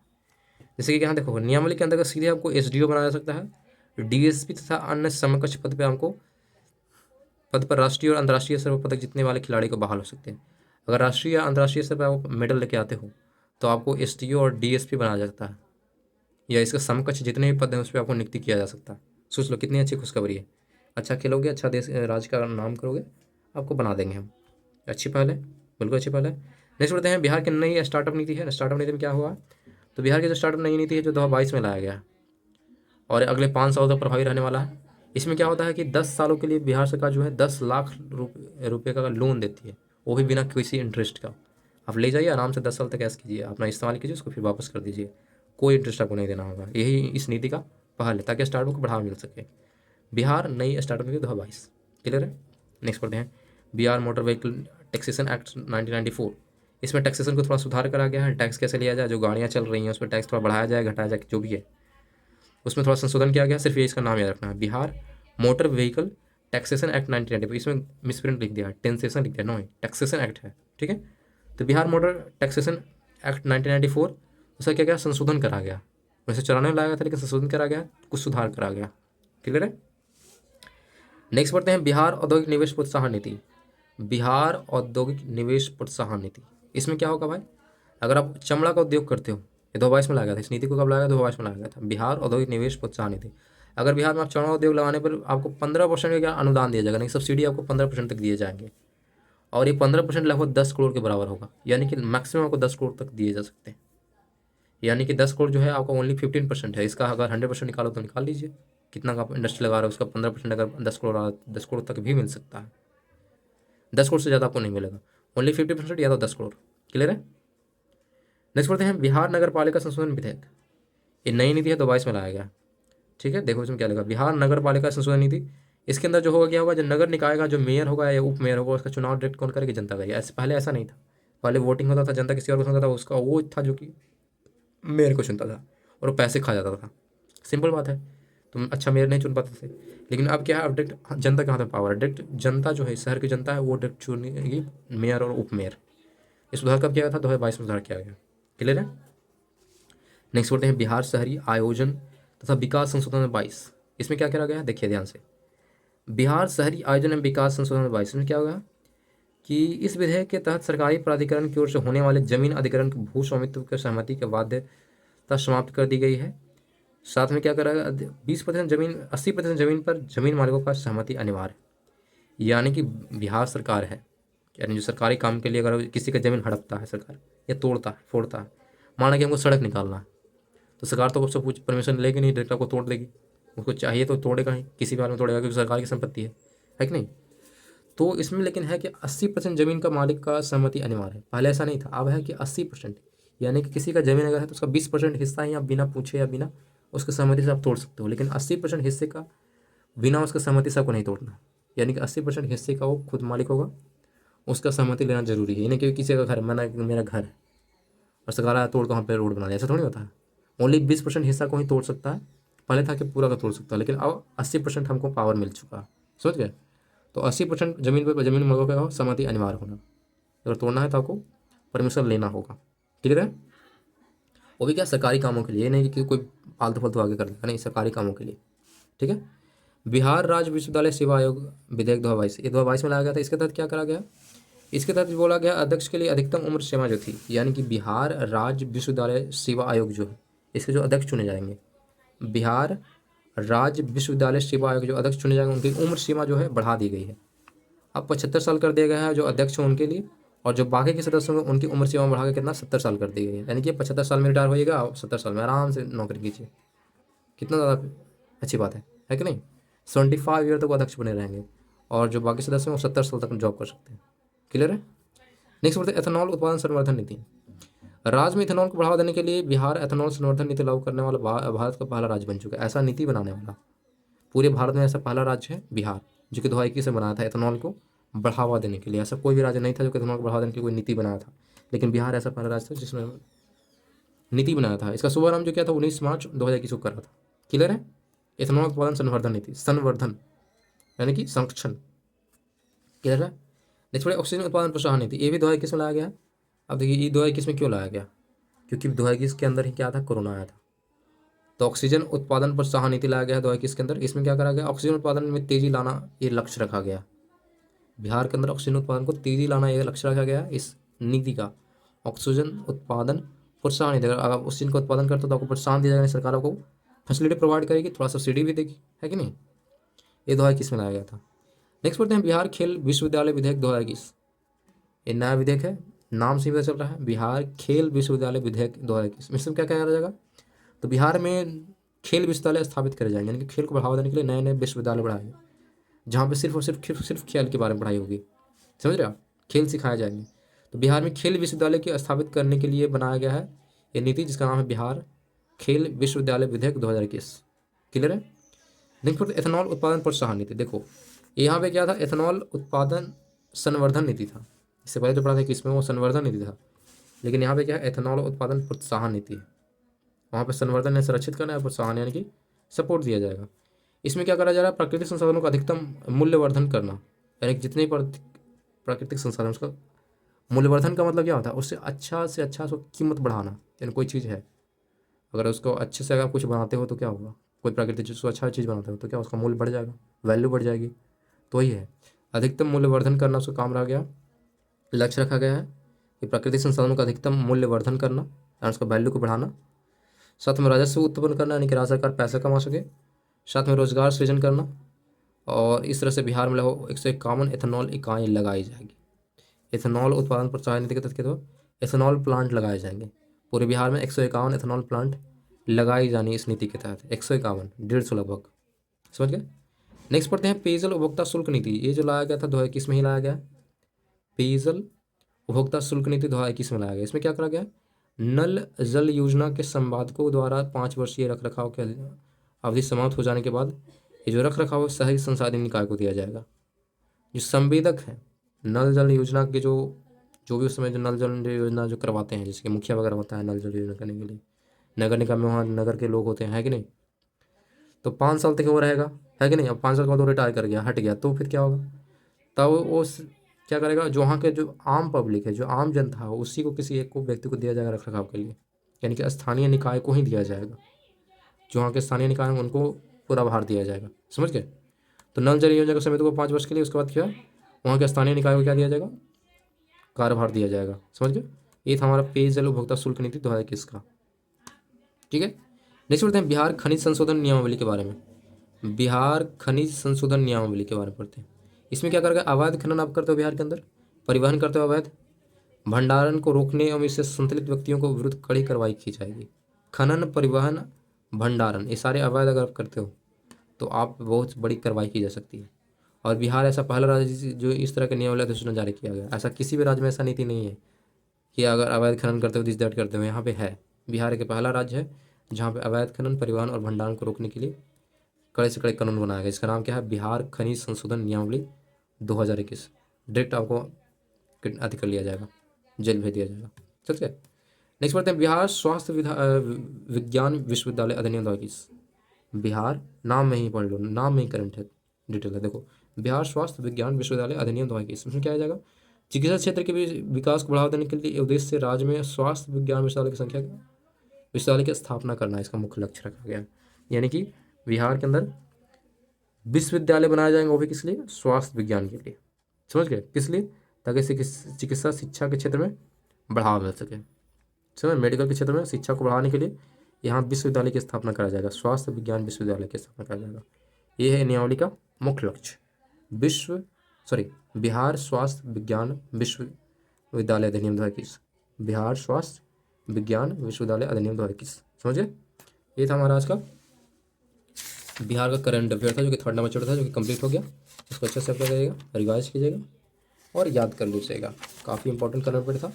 [SPEAKER 1] जैसे कि यहाँ देखो, नियमावली के अंतर्गत सीधे आपको एसडीओ बनाया जा सकता है, डीएसपी तथा अन्य समकक्ष पद पर राष्ट्रीय और अंतर्राष्ट्रीय स्तर पर पदक जीतने वाले खिलाड़ी को बहाल हो सकते हैं। अगर राष्ट्रीय या अंतर्राष्ट्रीय स्तर पर आप मेडल लेके आते हो, तो आपको एसडीओ और डीएसपी बनाया जा सकता है, या इसका समकक्ष जितने भी पद हैं उस पर आपको नियुक्ति किया जा सकता है। सोच लो कितनी अच्छी खुशखबरी है। अच्छा खेलोगे, अच्छा देश राज्य का नाम करोगे, आपको बना देंगे हम। अच्छी पहल है, बिल्कुल अच्छी पहल है। नेक्स्ट बढ़ते हैं, बिहार की नई स्टार्टअप नीति है। स्टार्टअप नीति में क्या हुआ? तो बिहार की जो स्टार्टअप नई नीति है जो 2022 में लाया गया है और अगले 5 सालों तक प्रभावी रहने वाला है। इसमें क्या होता है कि 10 सालों के लिए बिहार सरकार जो है 10 लाख रुपये का लोन देती है, वो भी बिना किसी इंटरेस्ट का। आप ले जाइए आराम से 10 साल तक ऐश कीजिए, अपना इस्तेमाल कीजिए, उसको फिर वापस कर दीजिए, कोई इंटरेस्ट आपको नहीं देना होगा। यही इस नीति का पहल है, ताकि स्टार्टअप को बढ़ावा मिल सके। बिहार नई स्टार्टअप नीति 2022 क्लियर है। नेक्स्ट पढ़ते हैं, Bihar motor vehicle taxation act 1994। इसमें टैक्सेशन को थोड़ा सुधार करा गया है, टैक्स कैसे लिया जाए, जो गाड़ियाँ चल रही हैं उस पर टैक्स थोड़ा बढ़ाया जाए, घटाया जाए, जो भी है उसमें थोड़ा संशोधन किया गया। सिर्फ ये इसका नाम याद रखना है, Bihar motor vehicle taxation act 1994। इसमें मिसप्रिंट लिख दिया है, टेंसेशन लिख दिया, नो टैक्सेशन एक्ट है। ठीक है, तो बिहार मोटर टैक्सेशन एक्ट 1994 उसका क्या गया? संशोधन करा गया। 1994 में लाया गया था, लेकिन संशोधन करा गया, कुछ सुधार करा गया। क्लियर है। नेक्स्ट बढ़ते हैं, बिहार औद्योगिक निवेश प्रोत्साहन नीति। बिहार औद्योगिक निवेश प्रोत्साहन नीति। इसमें क्या होगा भाई, अगर आप चमड़ा का उद्योग करते हो, ये 2022 में लाया गया था, इस नीति को कब लाया गया, 2022 में लाया गया था, बिहार औद्योगिक निवेश प्रोत्साहन नीति। अगर बिहार में आप चमड़ा उद्योग लगाने पर आपको 15% का क्या अनुदान दिया जाएगा, नहीं सब्सिडी आपको 15% तक दिए जाएंगे, और ये 15% लगभग 10 करोड़ के बराबर होगा, यानी कि मैक्सिमम आपको 10 करोड़ तक दिए जा सकते हैं। यानी कि 10 करोड़ जो है आपका ओनली 15% है, इसका अगर 100% निकालो तो निकाल लीजिए कितना का आप इंडस्ट्री लगा रहे हो, उसका 15% अगर 10 करोड़ 10 करोड़ तक भी मिल सकता है, 10 करोड़ से ज़्यादा आपको नहीं मिलेगा, ओनली 50% या तो 10 करोड़। क्लियर है। नेक्स्ट पढ़ते हैं बिहार नगर पालिका संशोधन विधेयक। ये नई नीति है, 2022 में लाया गया। ठीक है, देखो इसमें क्या लगा, बिहार नगर पालिका संशोधन नीति। इसके अंदर जो होगा क्या होगा, जो नगर निकाय का जो मेयर होगा या उप मेयर होगा, उसका चुनाव डायरेक्ट कौन करेगी, जनता करेगी। ऐसे पहले ऐसा नहीं था, पहले वोटिंग होता था, जनता किसी और को चुनता था, उसका वो था जो कि मेयर को चुनता था, और वो पैसे खा जाता था। सिंपल बात है, तुम अच्छा मेयर नहीं चुन पाते थे। लेकिन अब क्या है, अब डायरेक्ट जनता के हाथ में पावर है, डायरेक्ट जनता जो है शहर की जनता है वो डायरेक्ट चुनेगी मेयर और उप मेयर। ये सुधार कब किया गया था, 2022 में सुधार किया गया। क्लियर है। नेक्स्ट बोलते हैं बिहार शहरी आयोजन तथा विकास संशोधन 22। इसमें क्या करा गया है, देखिए ध्यान से, बिहार शहरी आयोजन एवं विकास संशोधन 22 में क्या होगा कि इस विधेयक के तहत सरकारी प्राधिकरण की ओर से होने वाले जमीन अधिग्रहण के भू स्वामित्व के सहमति के बाध्यता समाप्त कर दी गई है। साथ में क्या करा गया, 20% जमीन 80% जमीन पर जमीन मालिकों का सहमति अनिवार्य है। यानी कि बिहार सरकार है, यानी जो सरकारी काम के लिए अगर किसी का जमीन हड़पता है सरकार, या तोड़ता है फोड़ता है, माना कि हमको सड़क निकालना है, तो सरकार तो उससे कुछ परमिशन लेगी नहीं, डायरेक्ट आपको तोड़ देगी। उसको चाहिए तो तोड़ेगा ही, किसी भी हाल में तोड़ेगा, क्योंकि सरकार की संपत्ति है कि नहीं। तो इसमें लेकिन है कि 80% जमीन का मालिक का सहमति अनिवार्य है। पहले ऐसा नहीं था, अब है कि 80%, यानी कि किसी का जमीन अगर है तो उसका 20% हिस्सा ही आप बिना पूछे या बिना उसके सहमति से आप तोड़ सकते हो, लेकिन 80% हिस्से का बिना उसके सहमति से आपको नहीं तोड़ना। यानी कि 80% हिस्से का वो खुद मालिक होगा, उसका सहमति लेना जरूरी है। यानी कि किसी का घर, मैंने मेरा घर है और सरकार आया तोड़ के वहाँ पे रोड बना लिया, ऐसा थोड़ी होता है। ओनली 20% हिस्सा को ही तोड़ सकता है, पहले था कि पूरा का तोड़ सकता है, लेकिन अब 80% हमको पावर मिल चुका है। समझ गए। तो 80% जमीन पर जमीन मालिकों का सहमति अनिवार्य होना, अगर तोड़ना है तो आपको परमिशन लेना होगा। क्लियर है। वो भी क्या, सरकारी कामों के लिए, ये नहीं कि कोई फालतू फालतू आगे कर देगा, नहीं, सरकारी कामों के लिए। ठीक है। बिहार राज्य विश्वविद्यालय सेवा आयोग विधेयक 2022, ये 2022 में लाया गया था। इसके तहत क्या करा गया, इसके तहत बोला गया अध्यक्ष के लिए अधिकतम उम्र सीमा जो थी, यानी कि बिहार राज्य विश्वविद्यालय सेवा आयोग जो है, इसके जो अध्यक्ष चुने जाएंगे, बिहार राज्य विश्वविद्यालय सेवा आयोग जो अध्यक्ष चुने जाएंगे, उनकी उम्र सीमा जो है बढ़ा दी गई है। अब 75 साल कर दिया गया है जो अध्यक्ष हैं उनके लिए, और जो बाकी के सदस्य होंगे उनकी उम्र सीमा बढ़ा के कितना 70 साल कर दी गई है। यानी कि 75 साल में रिटायर होइएगा, 70 साल में आराम से नौकरी कीजिए। कितना ज़्यादा अच्छी बात है कि नहीं। 75 ईयर तक वो अध्यक्ष बने रहेंगे, और जो बाकी सदस्य हैं वो 70 साल तक जॉब कर सकते हैं। क्लियर है। नेक्स्ट बढ़ते हैं एथेनॉल उत्पादन संवर्धन नीति। राज्य में इथेनॉल को बढ़ावा देने के लिए बिहार एथेनॉल संवर्धन नीति लागू करने वाला भारत का पहला राज्य बन चुका है। ऐसा नीति बनाने वाला पूरे भारत में ऐसा पहला राज्य है बिहार, जो कि 2021 से बनाया था एथेनॉल को बढ़ावा देने के लिए। ऐसा कोई भी राज्य नहीं था जो कि एथेनॉल को बढ़ावा देने की कोई नीति बनाया था, लेकिन बिहार ऐसा पहला राज्य था जिसने नीति बनाया था। इसका शुभारंभ जो किया था 19 मार्च 2021 को करा था। क्लियर है। एथेनॉल उत्पादन संवर्धन नीति, संवर्धन यानी कि संरक्षण। क्लियर है। नेक्स्ट ऑक्सीजन उत्पादन प्रोत्साहन नीति, ये भी 2021 में लाया गया। अब देखिए ये 2021 में क्यों लाया गया, क्योंकि 2021 के अंदर ही क्या था, कोरोना आया था। तो ऑक्सीजन उत्पादन प्रोत्साहन नीति लाया गया है 2021 के अंदर। इसमें क्या करा गया, ऑक्सीजन उत्पादन में तेजी लाना ये लक्ष्य रखा गया। बिहार के अंदर ऑक्सीजन उत्पादन को तेजी लाना ये लक्ष्य रखा गया इस नीति का। ऑक्सीजन उत्पादन प्रोत्साहन नीति, अगर आप ऑक्सीजन का उत्पादन करते हो तो आपको प्रोत्साहन दिया जाएगा, सरकार आपको फैसिलिटी प्रोवाइड करेगी, थोड़ा सब्सिडी भी देगी, है कि नहीं। ये 2021 में लाया गया था। नेक्स्ट पढ़ते हैं बिहार खेल विश्वविद्यालय विधेयक 2021। ये नया विधेयक है, नाम से ही पता चल रहा है, बिहार खेल विश्वविद्यालय विधेयक 2021। इसमें क्या क्या करा जाएगा, तो बिहार में खेल विश्वविद्यालय स्थापित करे जाएंगे, यानी कि खेल को बढ़ावा देने के लिए नए नए विश्वविद्यालय बढ़ाएंगे, जहाँ पे सिर्फ और सिर्फ खेल के बारे में पढ़ाई होगी। समझ रहे आप, खेल सिखाए जाएंगे। तो बिहार में खेल विश्वविद्यालय की स्थापित करने के लिए बनाया गया है ये नीति, जिसका नाम है बिहार खेल विश्वविद्यालय विधेयक 2021। क्लियर है। नेक्स्ट एथेनॉल उत्पादन प्रोत्साहन नीति। देखो यहाँ पे क्या था, एथेनॉल उत्पादन संवर्धन नीति था। इससे पहले जो पढ़ा था कि इसमें वो संवर्धन नीति था, लेकिन यहाँ पे क्या है, एथेनॉल उत्पादन प्रोत्साहन नीति है। वहाँ पे संवर्धन ने संरक्षित करना है, प्रोत्साहन यानी कि सपोर्ट दिया जाएगा। इसमें क्या करा जा रहा है, प्राकृतिक संसाधनों का अधिकतम मूल्यवर्धन करना, यानी कि जितने प्राकृतिक संसाधन उसका मूल्यवर्धन का मतलब क्या होता है, उससे अच्छा उसको कीमत बढ़ाना। यानी कोई चीज़ है, अगर उसको अच्छे से अगर कुछ बनाते हो तो क्या होगा, कोई प्राकृतिक चीज़ को अच्छा चीज़ बनाते हो तो क्या उसका मूल्य बढ़ जाएगा, वैल्यू बढ़ जाएगी। तो वही है, अधिकतम मूल्यवर्धन करना उसका काम रह गया, लक्ष्य रखा गया है कि प्राकृतिक संसाधनों का अधिकतम मूल्यवर्धन करना और उसका वैल्यू को बढ़ाना। साथ में राजस्व उत्पन्न करना, यानी कि राज्य सरकार पैसा कमा सके। साथ में रोजगार सृजन करना। और इस तरह से बिहार में लगभग 151 एथेनॉल इकाई लगाई जाएगी। एथेनॉल उत्पादन प्रोत्साहन नीति के तहत तो एथेनॉल प्लांट लगाए जाएंगे। पूरे बिहार में 151 एथेनॉल प्लांट लगाई जानी इस नीति के तहत। 151, 150 लगभग, समझ गए। नेक्स्ट पढ़ते हैं पेयजल उपभोक्ता शुल्क नीति। ये जो लाया गया था 2021 में ही लाया गया। पेयजल उपभोक्ता शुल्क नीति 2021 में लाया गया। इसमें क्या करा गया, नल जल योजना के संपादकों द्वारा 5 वर्षीय रख रखाव के अवधि समाप्त हो जाने के बाद ये जो रख रखाव शहरी संसाधन निकाय को दिया जाएगा। जो संवेदक है नल जल योजना के, जो भी उस समय जो नल जल योजना जो करवाते हैं, जिसके मुखिया वगैरह होता है नल जल योजना करने के लिए, नगर निगम में वहाँ नगर के लोग होते हैं, है कि नहीं। तो 5 साल तक वो रहेगा, है कि नहीं। अब 5 साल के बाद वो रिटायर कर गया, हट गया, तो फिर क्या होगा, तब वो क्या करेगा, जो वहाँ के जो आम पब्लिक है, जो आम जनता है, उसी को किसी एक को व्यक्ति को दिया जाएगा रख रखाव के लिए, यानी कि स्थानीय निकाय को ही दिया जाएगा। जो वहाँ के स्थानीय निकाय हैं उनको पूरा भार दिया जाएगा, समझ गए। तो नल जल योजना के समय तो 5 वर्ष के लिए, उसके बाद क्या वहाँ के स्थानीय निकाय को क्या दिया जाएगा, कार्यभार दिया जाएगा, समझ गए। ये था हमारा पेयजल उपभोक्ता शुल्क नीति 2021 का, ठीक है। नेक्स्ट पढ़ते हैं बिहार खनिज संशोधन नियमावली के बारे में। बिहार खनिज संशोधन नियमावली के बारे में पढ़ते हैं। इसमें क्या करेगा, अवैध खनन आप करते हो बिहार के अंदर, परिवहन करते हो अवैध, भंडारण को रोकने एवं इससे संतुलित व्यक्तियों को विरुद्ध कड़ी कार्रवाई की जाएगी। खनन, परिवहन, भंडारण, ये सारे अवैध अगर आप करते हो तो आप बहुत बड़ी कार्रवाई की जा सकती है। और बिहार ऐसा पहला राज्य जो इस तरह के नियमावली अधिसूचना जारी किया गया। ऐसा किसी भी राज्य में ऐसा नीति नहीं है कि अगर अवैध खनन करते हो दिस दैट करते हो, यहाँ पे है। बिहार एक पहला राज्य है जहाँ पे अवैध खनन, परिवहन और भंडारण को रोकने के लिए कड़े से कड़े कानून बनाया गया। इसका नाम क्या है, बिहार खनिज संशोधन नियमावली 2021। डायरेक्ट आपको अति कर लिया जाएगा, जेल भेज दिया जाएगा, ठीक है। नेक्स्ट पढ़ते हैं बिहार स्वास्थ्य विज्ञान विश्वविद्यालय अधिनियम 2021। बिहार नाम में ही पढ़ लो, नाम में ही करंट है, डिटेल है। देखो, बिहार स्वास्थ्य विज्ञान विश्वविद्यालय अधिनियम 2021, इसमें क्या आ जाएगा, चिकित्सा क्षेत्र के विकास को बढ़ावा देने के लिए उद्देश्य से राज्य में स्वास्थ्य विज्ञान विश्वविद्यालय की संख्या विश्वविद्यालय की स्थापना करना इसका मुख्य लक्ष्य रखा गया। यानी कि बिहार के अंदर विश्वविद्यालय बनाए जाएंगे, वो भी किस लिए, स्वास्थ्य विज्ञान के लिए, समझ गए, किस लिए, ताकि चिकित्सा शिक्षा के क्षेत्र में बढ़ावा मिल सके। समझ, मेडिकल के क्षेत्र में शिक्षा को बढ़ाने के लिए यहाँ विश्वविद्यालय की स्थापना करा जाएगा, स्वास्थ्य विज्ञान विश्वविद्यालय की स्थापना करा जाएगा। ये है नियमावली का मुख्य लक्ष्य। बिहार स्वास्थ्य विज्ञान विश्वविद्यालय अधिनियम 2021। बिहार स्वास्थ्य विज्ञान विश्वविद्यालय अधिनियम 2021, समझे। ये था हमारा आज का बिहार का करंट अफेयर था, जो कि 3rd नंबर चैप्टर था, जो कि कंप्लीट हो गया। इसको अच्छे से अप्लाई करिएगा, रिवाइज कीजिएगा और याद कर लीजिएगा। काफ़ी इंपॉर्टेंट करंट अफेयर था,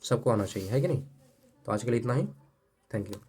[SPEAKER 1] सबको आना चाहिए, है कि नहीं। तो आज के लिए इतना ही, थैंक यू।